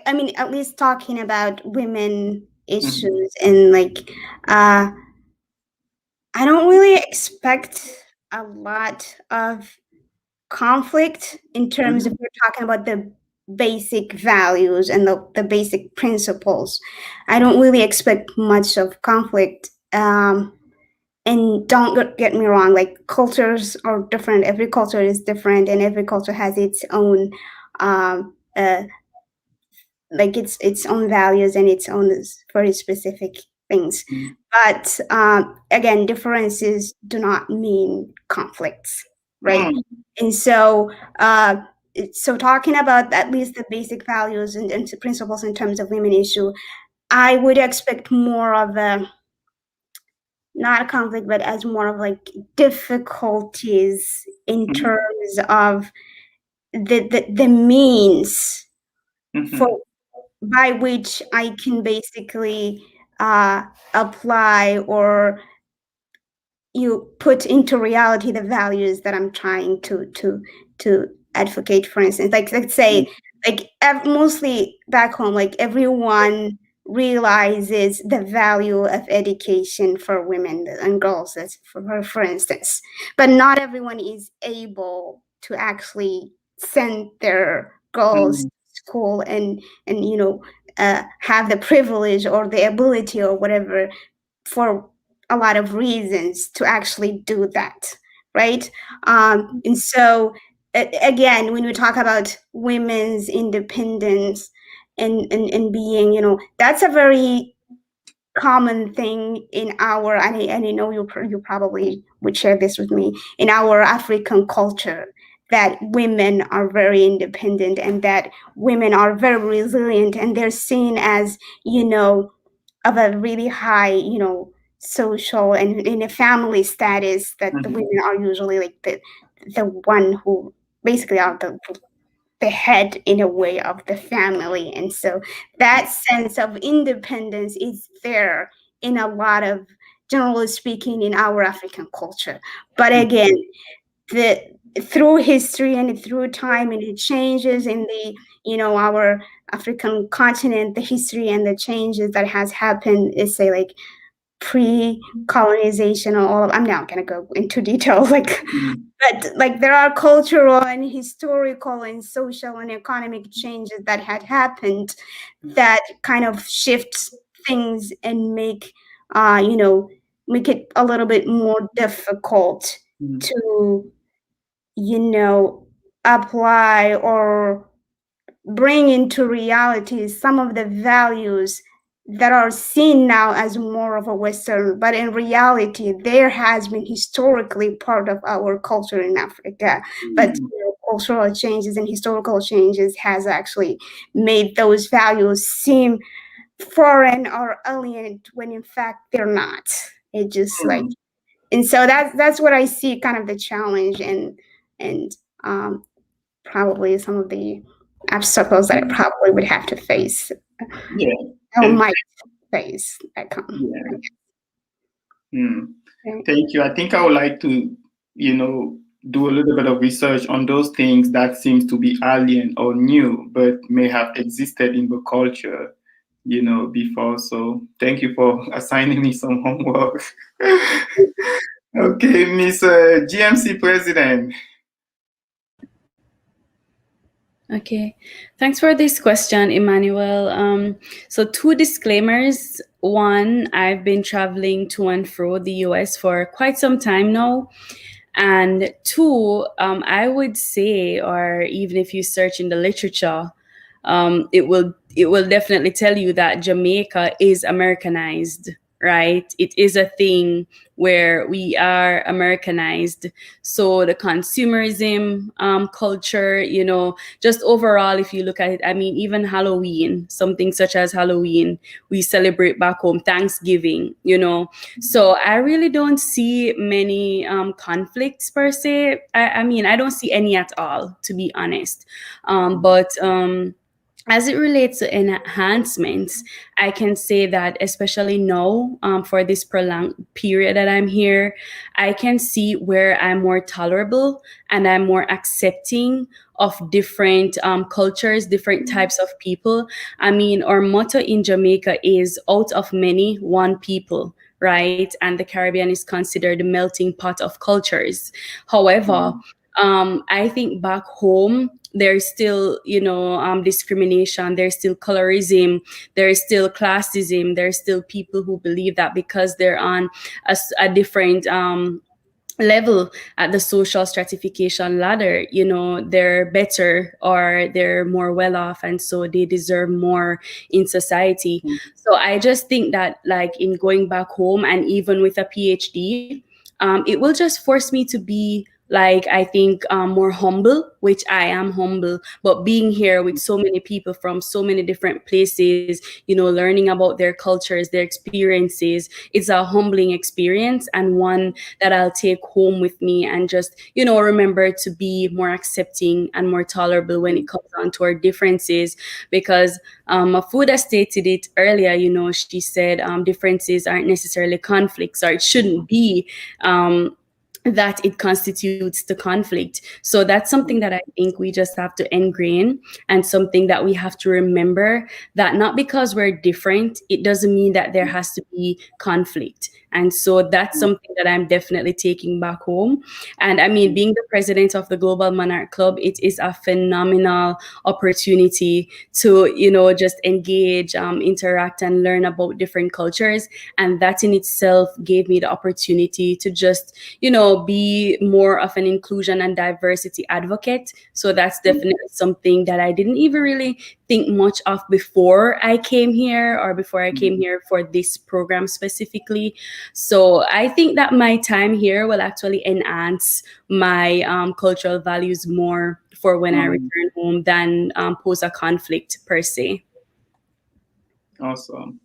I mean, at least talking about women issues and I don't really expect a lot of conflict in terms of we're talking about the basic values and the basic principles. I don't really expect much of conflict. And don't get me wrong, like cultures are different. Every culture is different, and every culture has its own, its own values and its own very specific things. But again, differences do not mean conflicts, right? And so, talking about at least the basic values and principles in terms of women issue, I would expect more of not a conflict, but as more of like difficulties in terms of the means by which I can basically apply or you put into reality the values that I'm trying to advocate. For instance, like let's say mostly back home, like everyone realizes the value of education for women and girls, that's for instance, but not everyone is able to actually send their girls to school and have the privilege or the ability or whatever for a lot of reasons to actually do that, right? And so again, when we talk about women's independence and being, that's a very common thing in our, and I know you probably would share this with me, in our African culture, that women are very independent and that women are very resilient, and they're seen as, of a really high, social and in a family status, that the women are usually like the one who basically are the head in a way of the family. And so that sense of independence is there in a lot of, generally speaking, in our African culture. But again, through history and through time, and it changes in our African continent, the history and the changes that has happened is, say, like pre-colonization or all of, I'm not gonna go into details, like, but like there are cultural and historical and social and economic changes that had happened that kind of shifts things and make it a little bit more difficult to apply or bring into reality some of the values that are seen now as more of a Western, but in reality, there has been historically part of our culture in Africa. But cultural changes and historical changes has actually made those values seem foreign or alien when in fact they're not. It just like, and so that's what I see kind of the challenge and probably some of the obstacles that I probably would have to face. Or might face that come. Thank you. I think I would like to, do a little bit of research on those things that seems to be alien or new, but may have existed in the culture, before. So thank you for assigning me some homework. Okay, Miss GMC President. Okay, thanks for this question, Emmanuel. So 2 disclaimers. One, I've been traveling to and fro the US for quite some time now. And 2, I would say, or even if you search in the literature, it will definitely tell you that Jamaica is Americanized, right? It is a thing where we are Americanized. So the consumerism culture, just overall, if you look at it, I mean, even Halloween, something such as Halloween, we celebrate back home, Thanksgiving, So I really don't see many conflicts per se. I mean, I don't see any at all, to be honest. But as it relates to enhancements, I can say that especially now, for this prolonged period that I'm here, I can see where I'm more tolerable and I'm more accepting of different cultures, different types of people. I mean, our motto in Jamaica is out of many, one people, right? And the Caribbean is considered the melting pot of cultures. However, I think back home, there's still, discrimination, there's still colorism, there's still classism, there's still people who believe that because they're on a different level at the social stratification ladder, they're better or they're more well off, and so they deserve more in society. So I just think that, like, in going back home and even with a PhD, it will just force me to be, like, I think more humble, which I am humble, but being here with so many people from so many different places, learning about their cultures, their experiences, it's a humbling experience and one that I'll take home with me and just, remember to be more accepting and more tolerable when it comes on to our differences. Because Mafuda stated it earlier, she said differences aren't necessarily conflicts, or it shouldn't be that it constitutes the conflict. So that's something that I think we just have to ingrain, and something that we have to remember, that not because we're different, it doesn't mean that there has to be conflict. And so that's something that I'm definitely taking back home. And I mean, being the president of the Global Monarch Club, it is a phenomenal opportunity to, just engage, interact, and learn about different cultures. And that in itself gave me the opportunity to just, be more of an inclusion and diversity advocate. So that's definitely something that I didn't even really think much of before I came here, or before I came here for this program specifically. So I think that my time here will actually enhance my cultural values more for when I return home than pose a conflict per se. Awesome.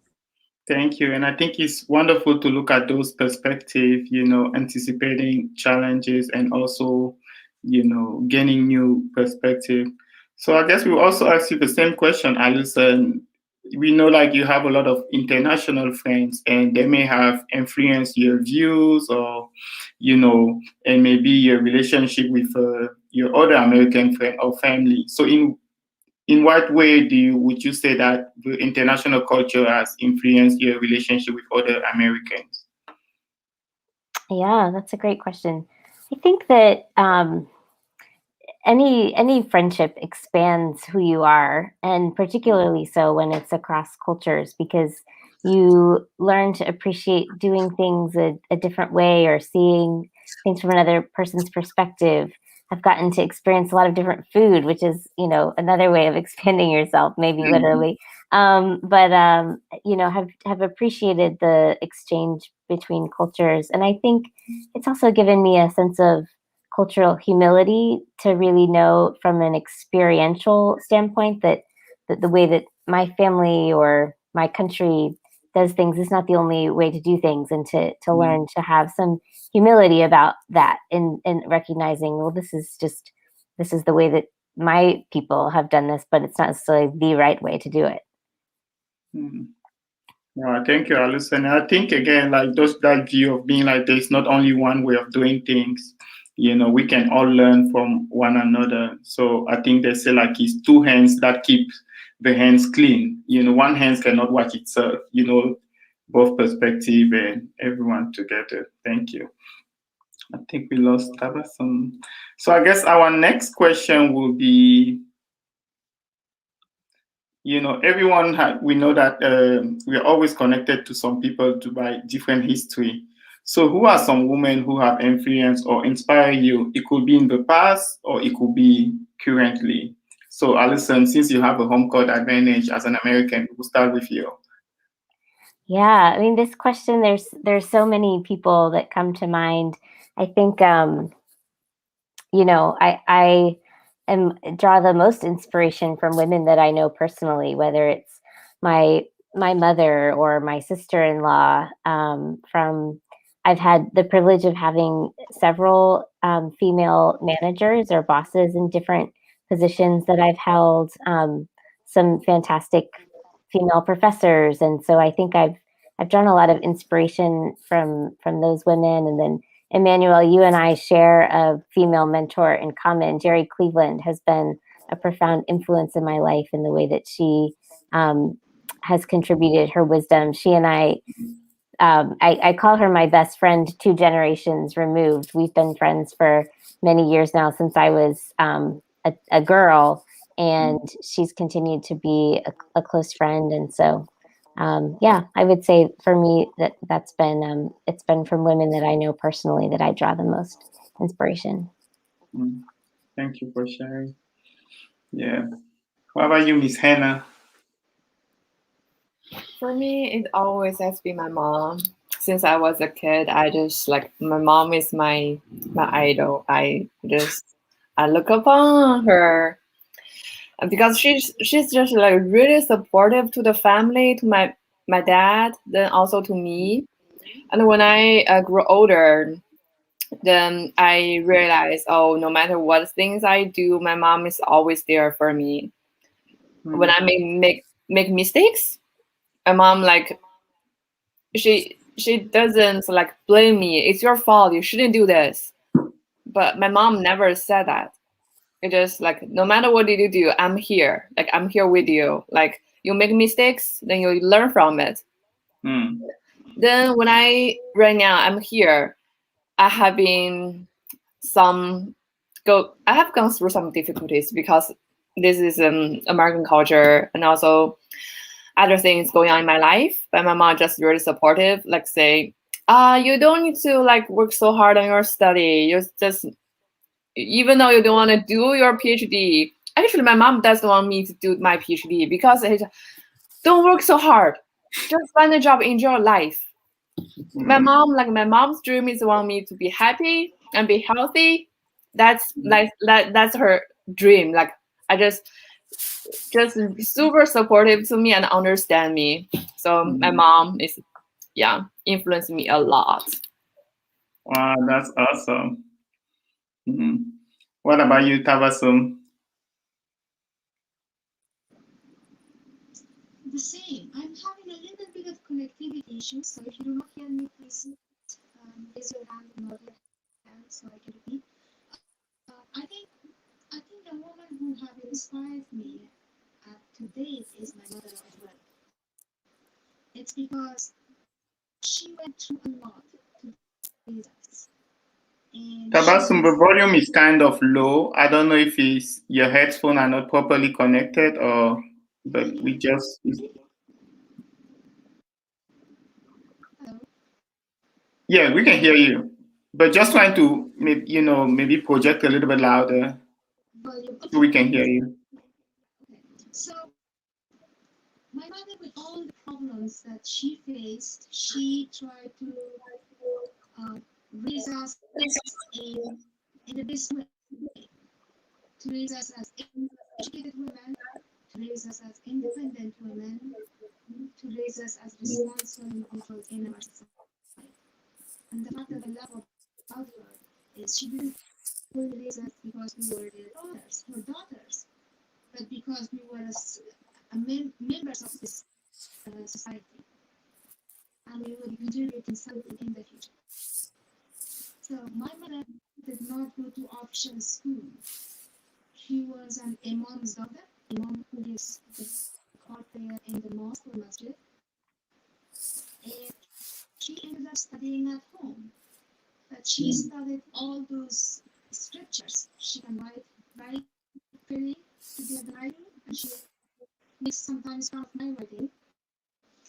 Thank you. And I think it's wonderful to look at those perspectives, anticipating challenges and also, gaining new perspective. So I guess we'll also ask you the same question, Alison. We know, like, you have a lot of international friends and they may have influenced your views or, and maybe your relationship with your other American friend or family. So in what way would you say that the international culture has influenced your relationship with other Americans? Yeah, that's a great question. I think that any friendship expands who you are, and particularly so when it's across cultures, because you learn to appreciate doing things a different way or seeing things from another person's perspective. I've gotten to experience a lot of different food, which is, another way of expanding yourself, maybe literally. But have appreciated the exchange between cultures. And I think it's also given me a sense of cultural humility to really know from an experiential standpoint that the way that my family or my country does things is not the only way to do things, and to learn to have some humility about that, and recognizing, well, this is the way that my people have done this, but it's not necessarily the right way to do it. Yeah, thank you, Alison. I think again, like that view of being like there's not only one way of doing things. We can all learn from one another. So I think they say like it's two hands that keep the hands clean. One hand cannot wash itself. Both perspective and everyone together. Thank you. I think we lost Tabassum. So I guess our next question will be, everyone we know that we are always connected to some people by different history. So who are some women who have influenced or inspired you? It could be in the past or it could be currently. So Alison, since you have a home court advantage as an American, we'll start with you. Yeah, I mean, this question, there's so many people that come to mind. I think, I draw the most inspiration from women that I know personally, whether it's my mother or my sister-in-law. I've had the privilege of having several female managers or bosses in different positions that I've held, some fantastic female professors. And so I think I've drawn a lot of inspiration from those women. And then Emmanuel, you and I share a female mentor in common. Jerry Cleveland has been a profound influence in my life in the way that she has contributed her wisdom. She and I call her my best friend 2 generations removed. We've been friends for many years now, since I was a girl, and she's continued to be a close friend. And so, I would say for me that's been it's been from women that I know personally that I draw the most inspiration. Thank you for sharing. Yeah. What about you, Miss Hannah? For me, it always has been my mom. Since I was a kid, I just my mom is my idol. I look upon her because she's just like really supportive to the family, to my dad, then also to me. And when I grew older, then I realized, oh, no matter what things I do, my mom is always there for me. When I make mistakes, my mom she doesn't blame me. It's your fault. You shouldn't do this. But my mom never said that. It just no matter what you do, I'm here. I'm here with you. You make mistakes, then you learn from it. Then when right now I'm here, I have gone through some difficulties because this is American culture, and also other things going on in my life. But my mom just really supportive, say, you don't need to work so hard on your study. You just, even though you don't want to do your PhD, actually my mom doesn't want me to do my PhD because don't work so hard. Just find a job, enjoy life. My mom's dream is want me to be happy and be healthy. That's that's her dream. I just super supportive to me and understand me. So my mom is influenced me a lot. Wow, that's awesome. What about you, Tabassum? The same. I'm having a little bit of connectivity issues, so if you do not hear me, please raise your hand and nod your hand so I can repeat. I think the woman who have inspired me to date is my mother as well. It's because she went through a lot to raise us. And Tabassum, the volume is kind of low. I don't know if it's your headphones are not properly connected or, but we just. Hello? Yeah, we can hear you, but just trying to maybe project a little bit louder Volume. so we can hear you. Okay. So my mother, with all the problems that she faced, she tried to raise us in the best way, to raise us as educated women, to raise us as independent women, to raise us as responsible individuals in our society. And the fact that I love about her is she didn't only raise us because we were her daughters, but because we were members of this society, and we were contributing something in the future. So my mother did not go to official school. She was an imam's daughter, imam who gives the court prayer in the mosque or masjid, and she ended up studying at home. But she studied all those scriptures. She can write very clearly to get the Bible, and she makes sometimes fun of my writing.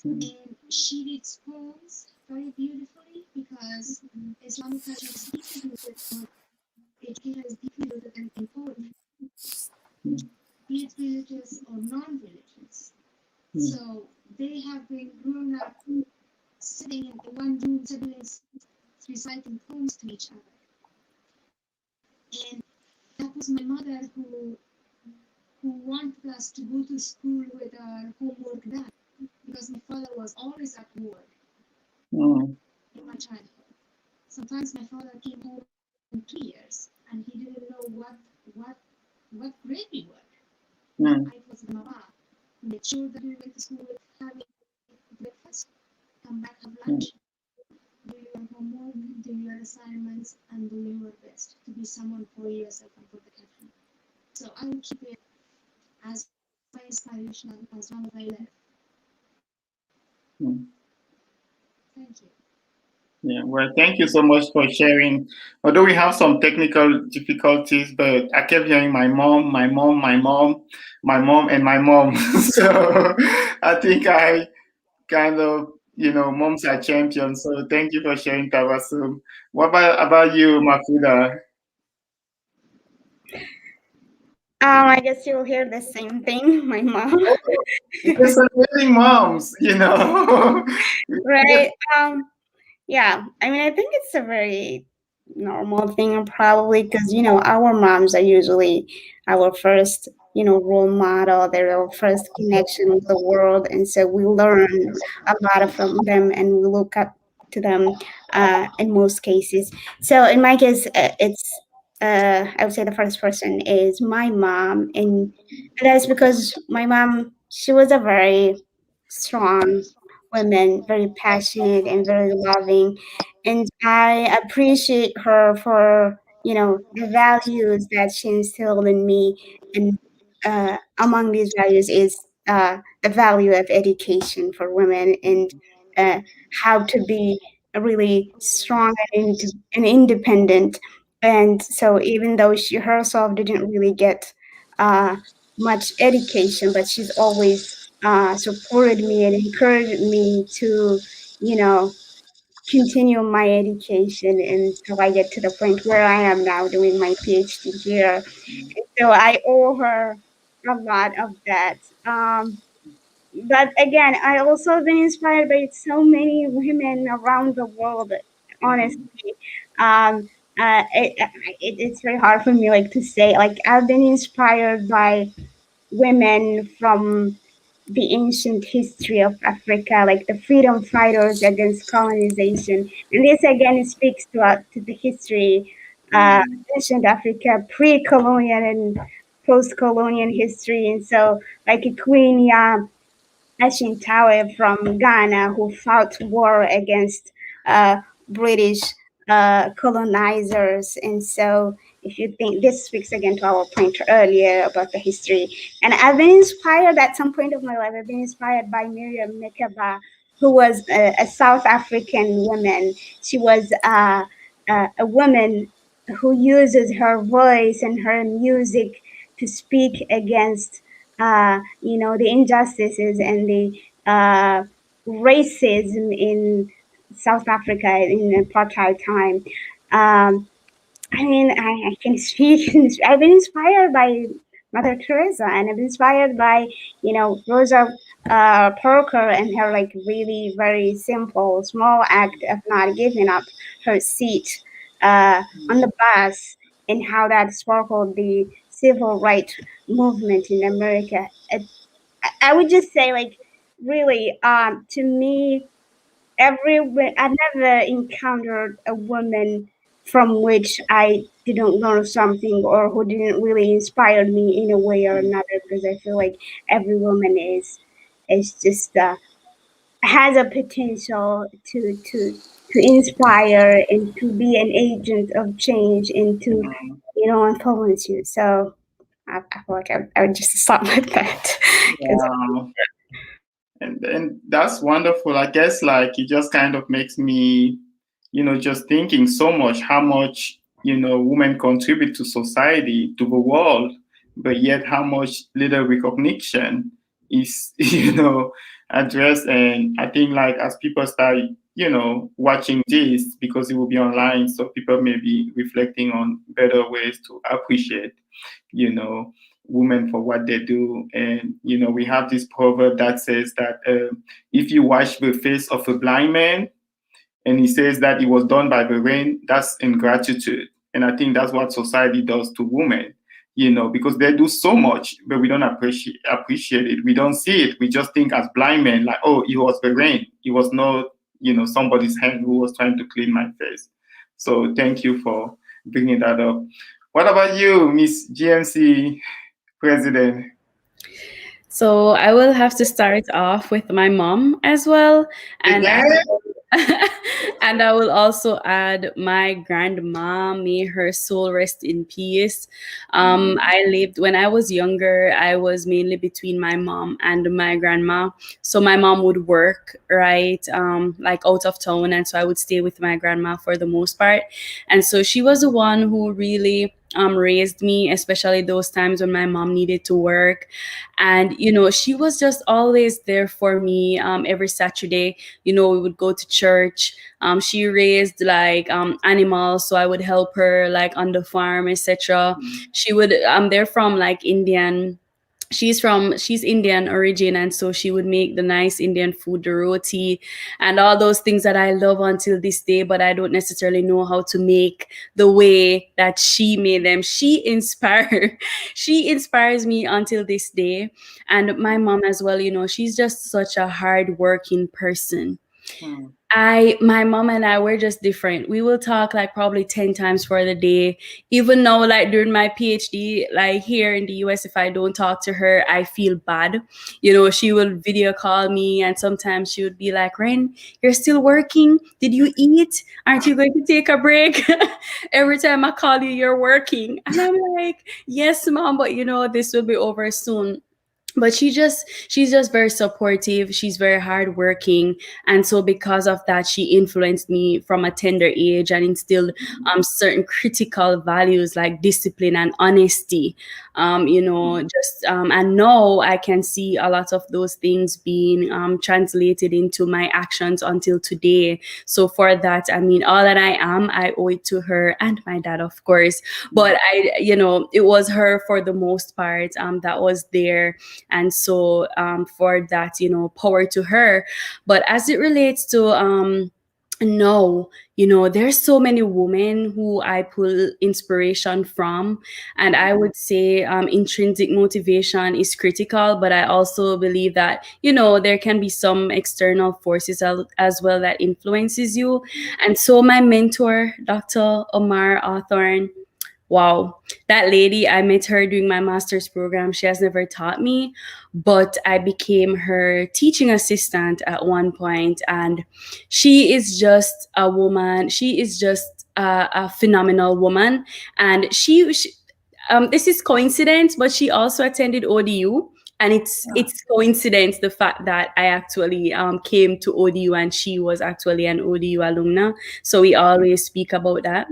And she reads poems very beautifully because Islamic culture is deeply rooted, or education is deeply rooted in poetry, be it religious or non-religious. So they have been grown up sitting in one room, siblings reciting poems to each other. And that was my mother who wanted us to go to school with our homework done, because my father was always at work in my childhood. Sometimes my father came home in 2 years and he didn't know what grade we were. I was the mama who made sure that we went to school with having breakfast, come back, have lunch, do your homework, do your assignments, and do your best to be someone for yourself and for the country. So I will keep it as my inspiration as long as I live. Thank you. Yeah, well, thank you so much for sharing. Although we have some technical difficulties, but I kept hearing my mom, my mom, my mom, my mom, and my mom. So I think I kind of, moms are champions. So thank you for sharing, Tabassum. What about you, Mafuda? I guess you'll hear the same thing, my mom. Because amazing moms, Right. Yeah, I mean, I think it's a very normal thing, probably because our moms are usually our first role model. They're our first connection with the world, and so we learn a lot from them, and we look up to them in most cases. So in my case, it's I would say the first person is my mom, and that's because my mom, she was a very strong woman, very passionate and very loving. And I appreciate her for, the values that she instilled in me. And among these values is the value of education for women, and uh, how to be really strong and independent. And so even though she herself didn't really get much education, but she's always supported me and encouraged me to, continue my education until I get to the point where I am now doing my PhD here. And so I owe her a lot of that. But again, I also been inspired by so many women around the world. Honestly, um, it's very hard for me to say. I've been inspired by women from the ancient history of Africa, like the freedom fighters against colonization. And this again speaks to the history, ancient Africa, pre-colonial and post-colonial history. And so, like Queen Ashintawe from Ghana, who fought war against British colonizers. And so if you think this speaks again to our point earlier about the history. And I've been inspired at some point of my life. I've been inspired by Miriam Makeba, who was a South African woman. She was a woman who uses her voice and her music to speak against, the injustices and the racism in South Africa in apartheid time. I can speak. I've been inspired by Mother Teresa, and I've been inspired by, Rosa Parker and her like really very simple, small act of not giving up her seat on the bus, and how that sparkled the civil rights movement in America. I would just say, like, really, to me, I've never encountered a woman from which I didn't learn something, or who didn't really inspire me in a way or another, because I feel like every woman is just has a potential to inspire and to be an agent of change and to influence you. So I feel like I would just stop with that. Wow. And that's wonderful. I guess like it just kind of makes me, just thinking so much how much, women contribute to society, to the world, but yet how much little recognition is, addressed. And I think like as people start, watching this, because it will be online, so people may be reflecting on better ways to appreciate, women for what they do. And we have this proverb that says that if you wash the face of a blind man and he says that it was done by the rain, that's ingratitude. And I think that's what society does to women, because they do so much, but we don't appreciate it. We don't see it. We just think as blind men, like, oh, it was the rain. It was not somebody's hand who was trying to clean my face. So thank you for bringing that up. What about you, Miss GMC President? So I will have to start off with my mom as well, and and I will also add my grandma. May her soul rest in peace. I lived when I was younger. I was mainly between my mom and my grandma. So my mom would work right, like out of town, and so I would stay with my grandma for the most part. And so she was the one who really raised me, especially those times when my mom needed to work. And she was just always there for me. Every Saturday, we would go to church. She raised like animals, so I would help her like on the farm, etc. She would they're from like Indian. She's Indian origin, and so she would make the nice Indian food, the roti, and all those things that I love until this day, but I don't necessarily know how to make the way that she made them. She inspires me until this day. And my mom as well, she's just such a hardworking person. My mom and I were just different. We will talk like probably 10 times for the day. Even now, like during my PhD, like here in the US, if I don't talk to her, I feel bad. She will video call me, and sometimes she would be like, "Ren, you're still working? Did you eat? Aren't you going to take a break?" Every time I call you, you're working. And I'm like, "Yes, mom, but this will be over soon." But she's just very supportive. She's very hardworking, and so because of that, she influenced me from a tender age and instilled certain critical values like discipline and honesty. And now I can see a lot of those things being translated into my actions until today. So for that, all that I am, I owe it to her and my dad, of course. But it was her for the most part that was there. And so for that, power to her. But as it relates to no, there's so many women who I pull inspiration from, and I would say intrinsic motivation is critical, but I also believe that there can be some external forces as well that influences you. And so my mentor, Dr. Omar Awthorne, wow, that lady, I met her during my master's program. She has never taught me, but I became her teaching assistant at one point. And she is just a woman. She is just a phenomenal woman, and she this is coincidence, but she also attended ODU. And it's coincidence, the fact that I actually came to ODU and she was actually an ODU alumna. So we always speak about that.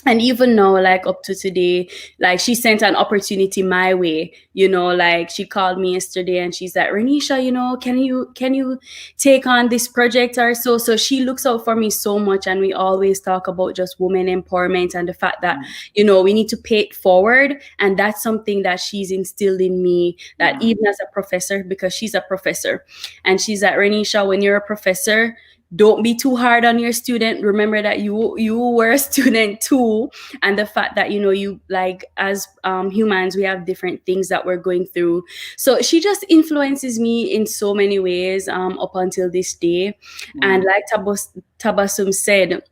And even now, like up to today, like she sent an opportunity my way, you know, like she called me yesterday and she's like, Renisha, you know, can you take on this project or so? So she looks out for me so much. And we always talk about just women empowerment and the fact that, you know, we need to pay it forward. And that's something that she's instilled in me, that even as a professor, because she's a professor, and she's like, Renisha, when you're a professor, don't be too hard on your student. Remember that you were a student too, and the fact that, you know, you, like, as humans, we have different things that we're going through. So she just influences me in so many ways up until this day. And like Tabassum said,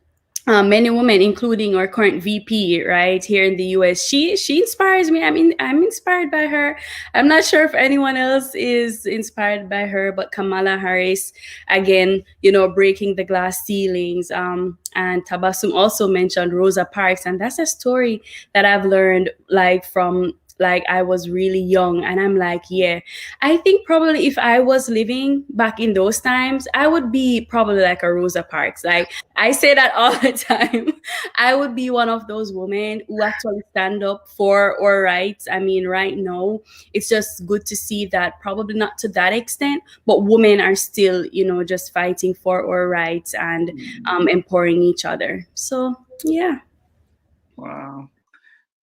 many women, including our current VP right here in the US, she inspires me. I mean, I'm inspired by her. I'm not sure if anyone else is inspired by her, but Kamala Harris, again, you know, breaking the glass ceilings. And Tabassum also mentioned Rosa Parks, and that's a story that I've learned, like, from, like, I was really young, and I'm like, yeah, I think probably if I was living back in those times, I would be probably like a Rosa Parks. Like, I say that all the time. I would be one of those women who actually stand up for our rights. I mean, right now, it's just good to see that, probably not to that extent, but women are still, you know, just fighting for our rights and empowering each other. So, yeah. Wow.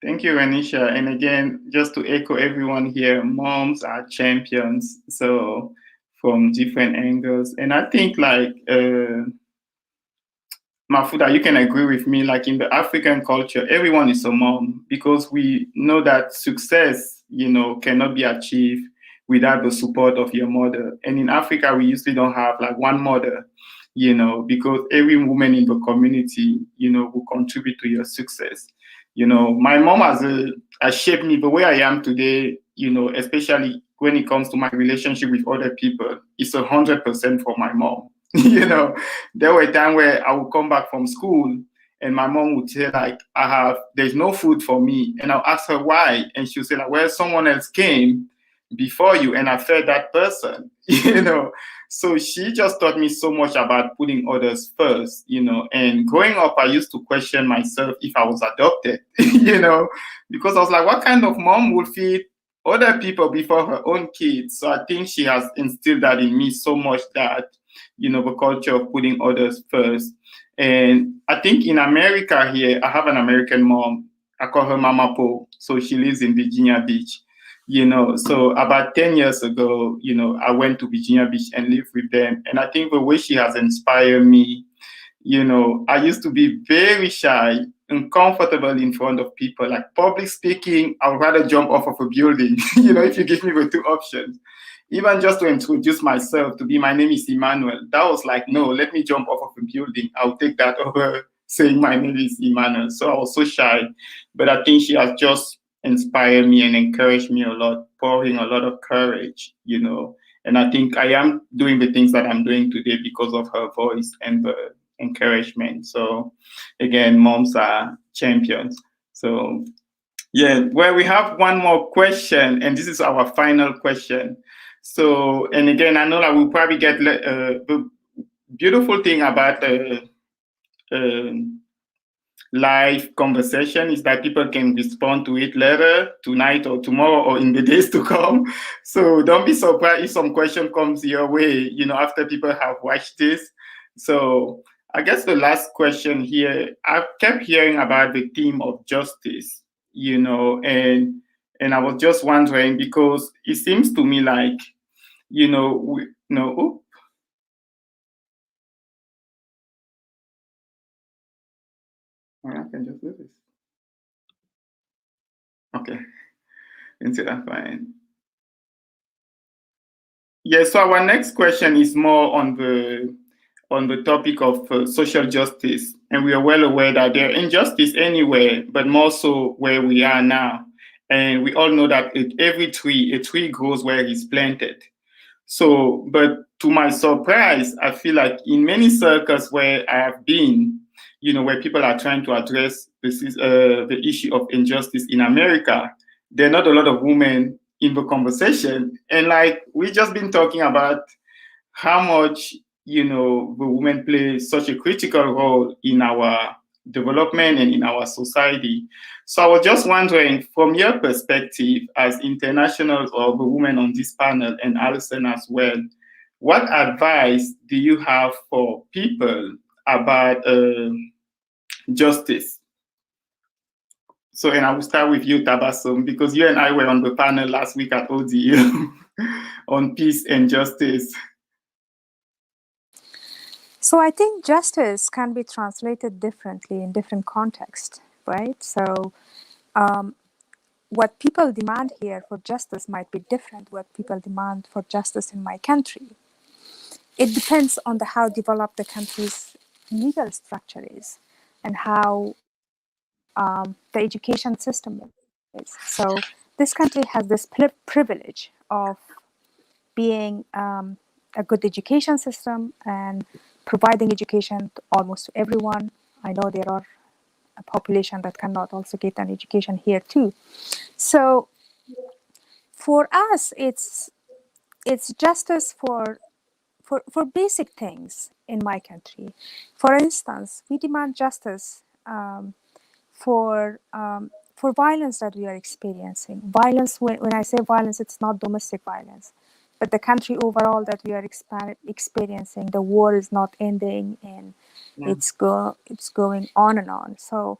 Thank you, Renisha. And again, just to echo everyone here, moms are champions. So from different angles. And I think, like, Mafuda, you can agree with me, like in the African culture, everyone is a mom, because we know that success, you know, cannot be achieved without the support of your mother. And in Africa, we usually don't have like one mother, you know, because every woman in the community, you know, will contribute to your success. You know, my mom has shaped me the way I am today, you know, especially when it comes to my relationship with other people. It's 100% for my mom. You know, there were times where I would come back from school and my mom would say, like, there's no food for me. And I'll ask her why. And she'll say, like, well, someone else came before you and I fed that person, you know. So she just taught me so much about putting others first, you know. And growing up, I used to question myself if I was adopted, you know, because I was like, what kind of mom would feed other people before her own kids? So I think she has instilled that in me so much, that, you know, the culture of putting others first. And I think in America here, I have an American mom. I call her Mama Po. So she lives in Virginia Beach. You know, so about 10 years ago, you know, I went to Virginia Beach and lived with them. And I think the way she has inspired me, you know, I used to be very shy, uncomfortable in front of people. Like public speaking, I would rather jump off of a building, you know, if you give me the two options. Even just to introduce myself, to be, my name is Emmanuel, that was like, no, let me jump off of a building. I'll take that over saying my name is Emmanuel. So I was so shy. But I think she has just inspired me and encouraged me a lot, pouring a lot of courage, you know. And I think I am doing the things that I'm doing today because of her voice and the encouragement. So again, moms are champions. So yeah, well, we have one more question, and this is our final question. So, and again, I know that we'll probably get the beautiful thing about live conversation is that people can respond to it later, tonight or tomorrow or in the days to come. So don't be surprised if some question comes your way, you know, after people have watched this. So I guess the last question here, I've kept hearing about the theme of justice, you know, and I was just wondering, because it seems to me like, you know, I can just do this. Okay, instead I'm fine. Yeah, so our next question is more on the topic of social justice, and we are well aware that there is injustice anywhere, but more so where we are now. And we all know that a tree grows where it's planted. So, but to my surprise, I feel like in many circles where I have been, where people are trying to address the issue of injustice in America, there are not a lot of women in the conversation. And like we just been talking about how much, the women play such a critical role in our development and in our society. So I was just wondering, from your perspective as internationals or the women on this panel and Alison as well, what advice do you have for people about justice? So, and I will start with you, Tabassum, because you and I were on the panel last week at ODU on peace and justice. So I think justice can be translated differently in different contexts, right? So what people demand here for justice might be different what people demand for justice in my country. It depends on how developed the country's legal structure is and how the education system is. So this country has this privilege of being a good education system and providing education to almost everyone. I know there are a population that cannot also get an education here too. So for us, it's justice for basic things in my country. For instance, we demand justice for violence that we are experiencing. Violence, when I say violence, it's not domestic violence, but the country overall that we are experiencing. The war is not ending, and it's going on and on. So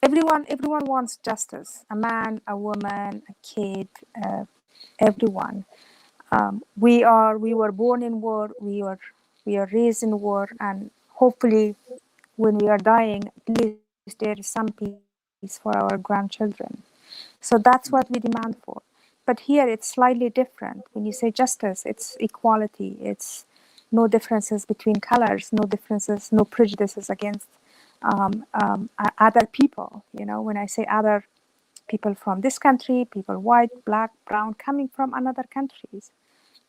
everyone wants justice. A man, a woman, a kid, everyone. We were born in war. We are raised in war, and hopefully, when we are dying, at least there is some peace for our grandchildren. So that's what we demand for. But here it's slightly different. When you say justice, it's equality. It's no differences between colors, no differences, no prejudices against other people. When I say other, people from this country, people white, black, brown, coming from another countries.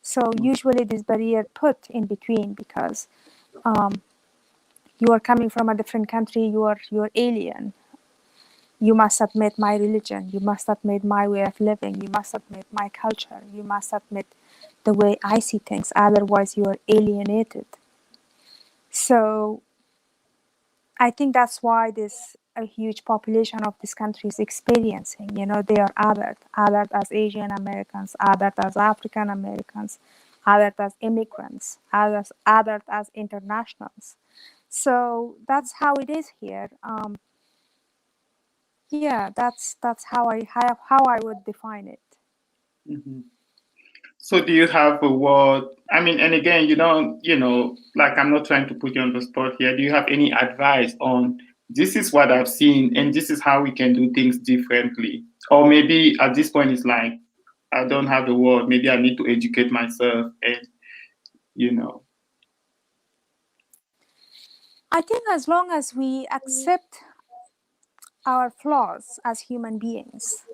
So usually this barrier put in between because you are coming from a different country, you are alien. You must admit my religion, you must admit my way of living, you must admit my culture, you must admit the way I see things, otherwise you are alienated. So I think that's why a huge population of this country is experiencing, they are othered as Asian Americans, othered as African Americans, othered as immigrants, othered as internationals. So that's how it is here. Yeah, that's how I would define it. Mm-hmm. So do you have a word? I mean, and again, like I'm not trying to put you on the spot here. Do you have any advice on this is what I've seen and this is how we can do things differently? Or maybe at this point it's like, I don't have the word. Maybe I need to educate myself and, I think as long as we accept our flaws as human beings,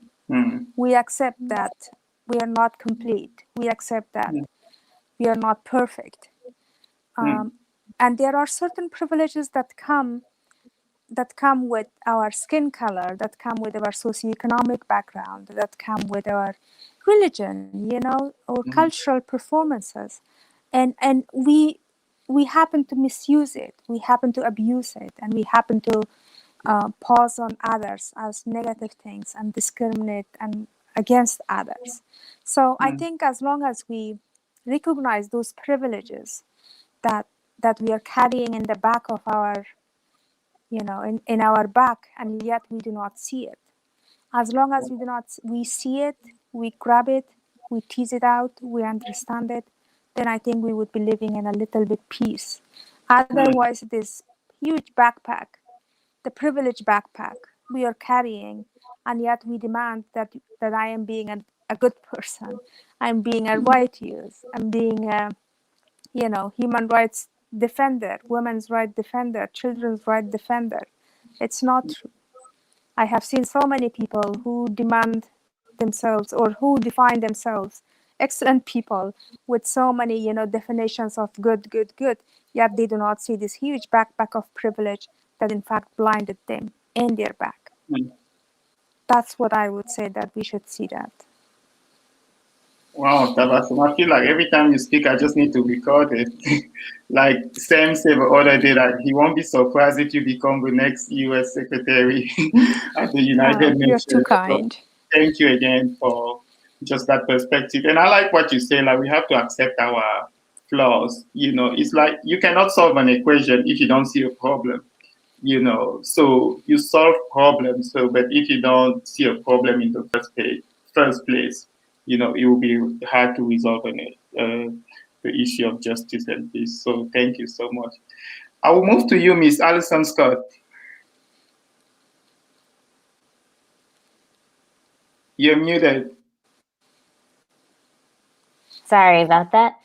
we accept that we are not complete. We accept that we are not perfect. And there are certain privileges that come with our skin color, that come with our socioeconomic background, that come with our religion, or cultural performances. And we happen to misuse it, we happen to abuse it, and we happen to pause on others as negative things and discriminate and against others. So I think as long as we recognize those privileges that we are carrying in the back of our, in our back, and yet we do not see it. As long as we see it, we grab it, we tease it out, we understand it, then I think we would be living in a little bit peace. Otherwise, this huge backpack, the privileged backpack we are carrying, and yet we demand that I am being a good person, I'm being a righteous, I'm being a human rights defender, women's rights defender, children's rights defender. It's not true. I have seen so many people who demand themselves or who define themselves excellent people with so many definitions of good, yet they do not see this huge backpack of privilege that in fact blinded them and their back. Mm. That's what I would say, that we should see that. Wow, Tabassum, I feel like every time you speak, I just need to record it. Like Sam said the other day, that he won't be surprised if you become the next U.S. Secretary at the United You're Nations. too kind. So thank you again for just that perspective. And I like what you say, like we have to accept our flaws. You know, it's like you cannot solve an equation if you don't see a problem. You know, so you solve problems. So, but if you don't see a problem in the first place, you know, it will be hard to resolve the issue of justice and peace. So thank you so much. I will move to you, Miss Alison Scott. You're muted. Sorry about that.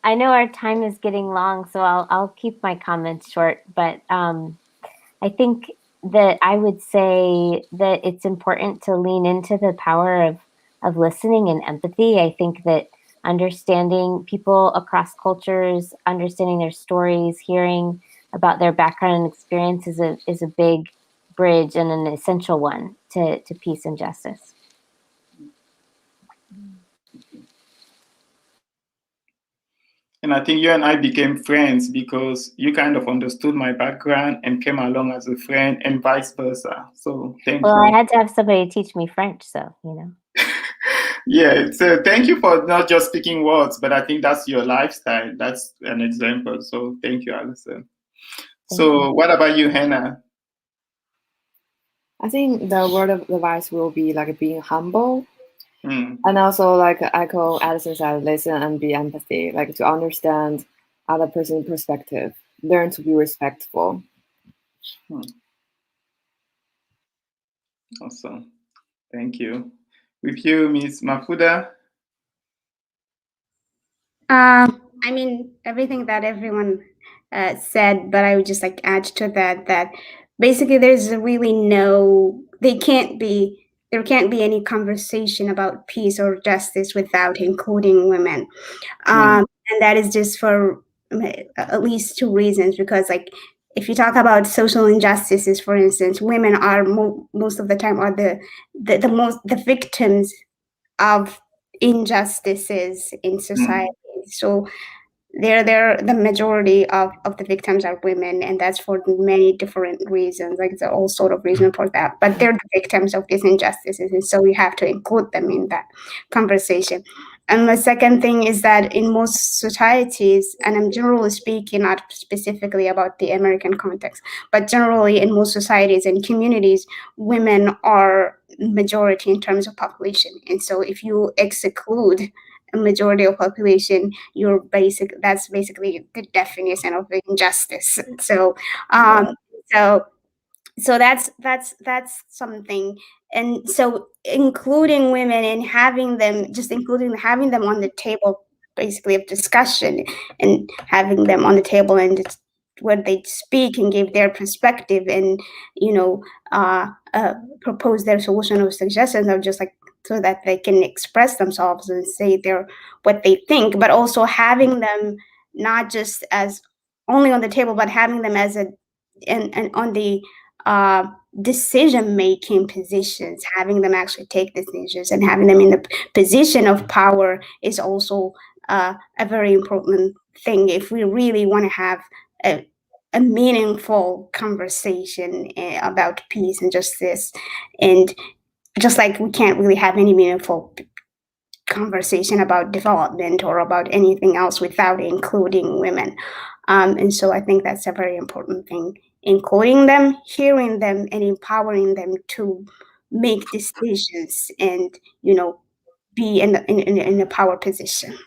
I know our time is getting long, so I'll keep my comments short, but I think that I would say that it's important to lean into the power of listening and empathy. I think that understanding people across cultures, understanding their stories, hearing about their background and experience is a big bridge and an essential one to peace and justice. And I think you and I became friends because you kind of understood my background and came along as a friend and vice versa. So thank you. Well, I had to have somebody teach me French, so, you know. Yeah, so thank you for not just speaking words, but I think that's your lifestyle. That's an example. So thank you, Alison. So what about you, Hannah? I think the word of advice will be like being humble. Mm. And also like echo Addison said, listen and be empathy, like to understand other person's perspective, learn to be respectful. Awesome. Thank you. With you, Ms. Mafuda. I mean, everything that everyone said, but I would just like add to that basically there's really there can't be any conversation about peace or justice without including women. And that is just for at least two reasons, because like if you talk about social injustices, for instance, women are most of the time are the victims of injustices in society. So they're the majority of the victims are women, and that's for many different reasons. Like there's all sort of reason for that, but they're the victims of these injustices, and so we have to include them in that conversation. And the second thing is that in most societies, and I'm generally speaking, not specifically about the American context, but generally in most societies and communities, women are majority in terms of population. And so if you exclude a majority of population, that's basically the definition of injustice. So so that's something. And so including women and having them on the table basically of discussion, and having them on the table and where they speak and give their perspective and propose their solution or suggestions, of just like so that they can express themselves and say what they think, but also having them not just as only on the table, but having them as and on the decision-making positions, having them actually take decisions and having them in the position of power is also a very important thing if we really want to have a meaningful conversation about peace and justice. And just like we can't really have any meaningful conversation about development or about anything else without including women. And so I think that's a very important thing, including them, hearing them, and empowering them to make decisions and, be in a power position.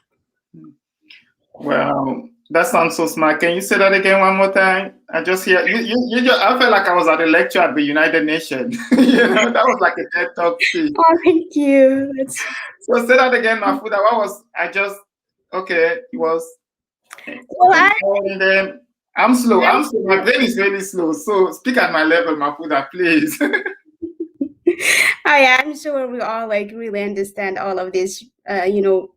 Wow, that sounds so smart. Can you say that again one more time? I just hear I felt like I was at a lecture at the United Nations. That was like a TED Talk speech. Oh, thank you. So say that again, Mafuda. It was. Well, I'm slow. My brain is really slow. So speak at my level, Mafuda, please. I'm sure we all like really understand all of these,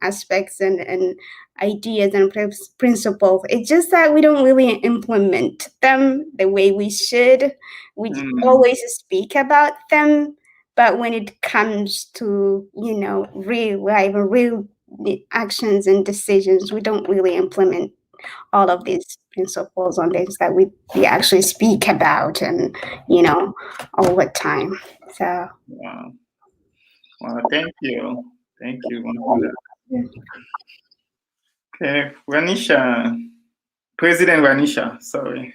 aspects and ideas and principles. It's just that we don't really implement them the way we should. We always speak about them, but when it comes to, real life or real actions and decisions, we don't really implement all of these principles on things that we actually speak about and, all the time. So. Wow. Well, thank you. Thank you. Wonderful. Okay, Ranisha, President Ranisha, sorry.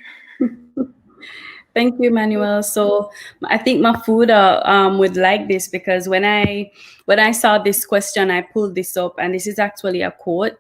Thank you, Manuel. So I think Mafuda would like this, because when I saw this question, I pulled this up, and this is actually a quote.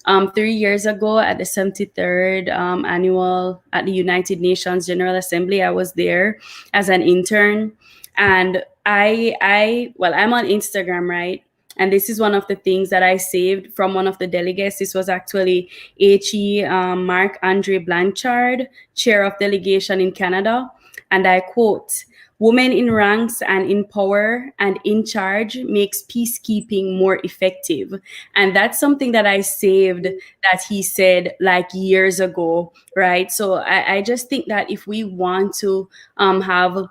3 years ago at the 73rd annual at the United Nations General Assembly, I was there as an intern, and I'm on Instagram, right? And this is one of the things that I saved from one of the delegates. This was actually HE Marc-Andre Blanchard, chair of delegation in Canada. And I quote, "Women in ranks and in power and in charge makes peacekeeping more effective." And that's something that I saved that he said like years ago, right? So I just think that if we want to have,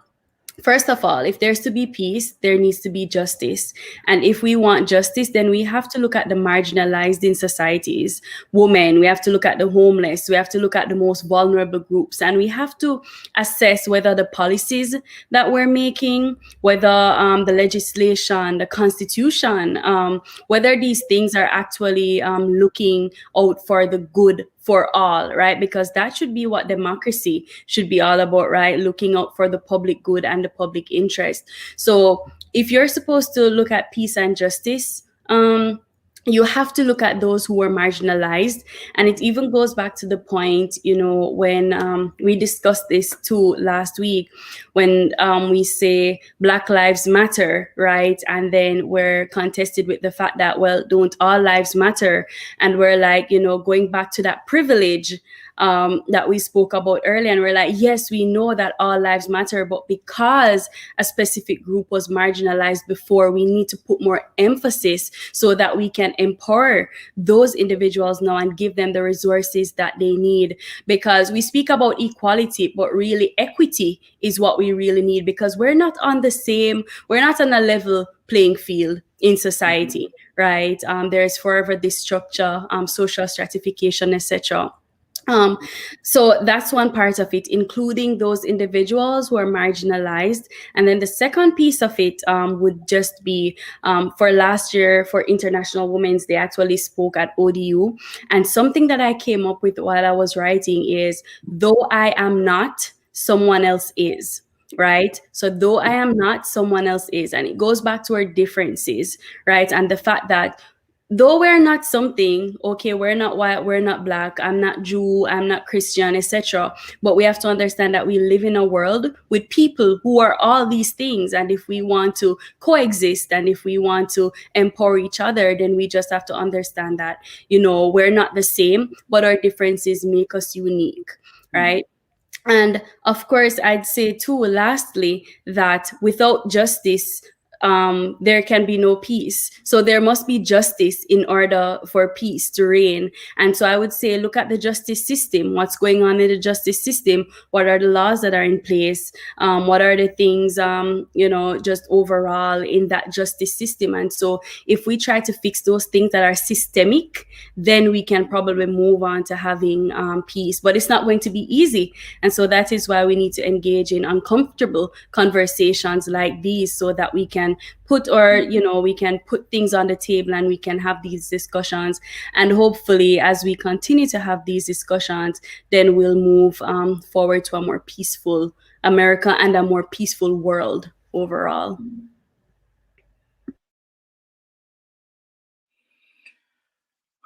first of all, if there's to be peace, there needs to be justice. And if we want justice, then we have to look at the marginalized in societies, women, we have to look at the homeless, we have to look at the most vulnerable groups, and we have to assess whether the policies that we're making, whether the legislation, the constitution, whether these things are actually looking out for the good for all, right? Because that should be what democracy should be all about, right? Looking out for the public good and the public interest. So if you're supposed to look at peace and justice, you have to look at those who are marginalized. And it even goes back to the point, when we discussed this too last week, when we say Black Lives Matter, right? And then we're contested with the fact that, well, don't all lives matter? And we're like, going back to that privilege that we spoke about earlier, and we're like, yes, we know that all lives matter, but because a specific group was marginalized before, we need to put more emphasis so that we can empower those individuals now and give them the resources that they need. Because we speak about equality, but really equity is what we really need, because we're not on a level playing field in society, right? There's forever this structure, social stratification, etc. So that's one part of it, including those individuals who are marginalized. And then the second piece of it would just be for last year, for International Women's Day, actually spoke at ODU. And something that I came up with while I was writing is, though I am not, someone else is. Right? So though I am not, someone else is. And it goes back to our differences, right? And the fact that though we're not something, okay, we're not white, we're not Black, I'm not Jew, I'm not Christian, etc. But we have to understand that we live in a world with people who are all these things. And if we want to coexist and if we want to empower each other, then we just have to understand that, we're not the same, but our differences make us unique, right? And of course, I'd say too, lastly, that without justice, there can be no peace. So there must be justice in order for peace to reign. And so I would say, look at the justice system. What's going on in the justice system? What are the laws that are in place? What are the things, just overall in that justice system? And so if we try to fix those things that are systemic, then we can probably move on to having peace. But it's not going to be easy. And so that is why we need to engage in uncomfortable conversations like these, so that we can put things on the table and we can have these discussions. And hopefully, as we continue to have these discussions, then we'll move forward to a more peaceful America and a more peaceful world overall.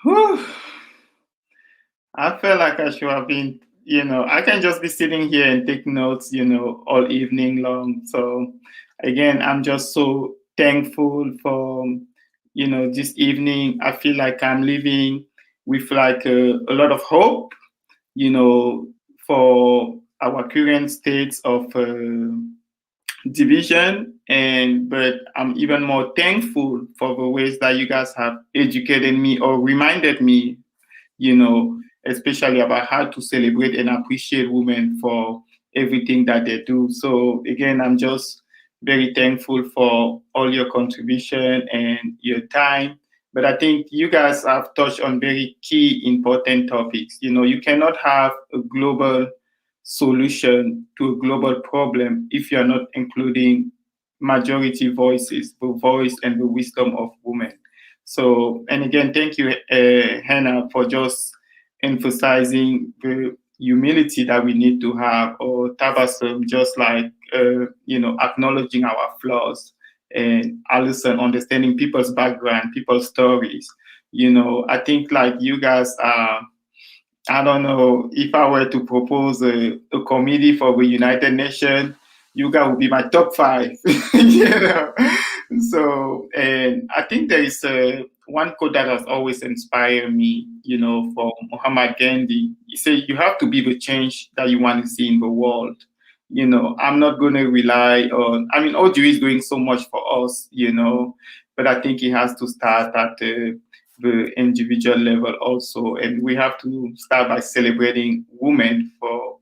Whew. I feel like I should have been, I can just be sitting here and take notes, all evening long. So again, I'm just so thankful for, this evening. I feel like I'm living with like a lot of hope, for our current state of division, but I'm even more thankful for the ways that you guys have educated me or reminded me, especially about how to celebrate and appreciate women for everything that they do. So again, I'm just very thankful for all your contribution and your time. But I think you guys have touched on very key, important topics. You cannot have a global solution to a global problem if you're not including majority voices, the voice and the wisdom of women. So, and again, thank you, Hannah, for just emphasizing the humility that we need to have, or Tabassum, just like, acknowledging our flaws, and Alison, understanding people's background, people's stories. I think like you guys are, I don't know, if I were to propose a committee for the United Nations, you guys would be my top 5. So, and I think there is one quote that has always inspired me, from Muhammad Gandhi. He said, you have to be the change that you want to see in the world. I'm not going to rely on, Audrey is doing so much for us, but I think it has to start at the individual level also. And we have to start by celebrating women for,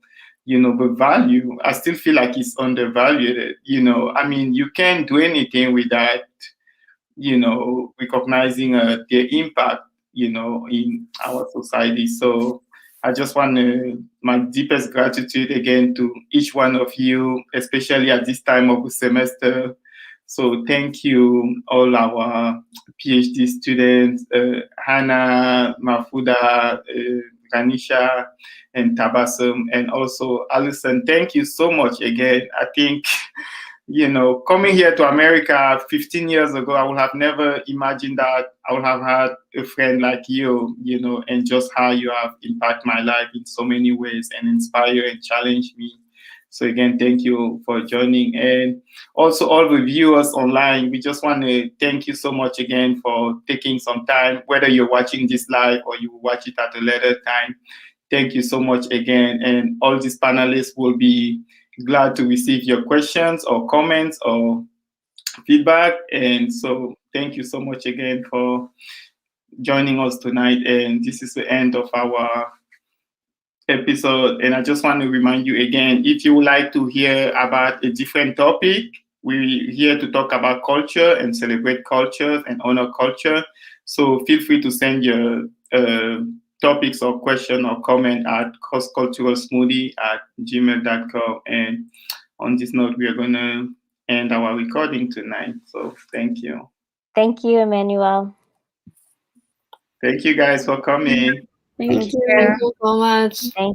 the value. I still feel like it's undervalued. You can't do anything without, recognizing their impact, in our society. So I just want my deepest gratitude again to each one of you, especially at this time of the semester. So thank you, all our PhD students, Hannah, Mahfouda, Ranisha, and Tabassum, and also Alison. Thank you so much again. I think, coming here to America 15 years ago, I would have never imagined that I would have had a friend like you, and just how you have impacted my life in so many ways and inspire and challenge me. So again, thank you for joining. And also all the viewers online, we just want to thank you so much again for taking some time, whether you're watching this live or you watch it at a later time. Thank you so much again. And all these panelists will be glad to receive your questions or comments or feedback. And so thank you so much again for joining us tonight. And this is the end of our episode. And I just want to remind you again, if you would like to hear about a different topic, we're here to talk about culture and celebrate culture and honor culture. So feel free to send your topics or question or comment at crossculturalsmoothie@gmail.com. And on this note, we are going to end our recording tonight. So thank you. Thank you, Emmanuel. Thank you guys for coming. Thank you. Thank you so much. Thank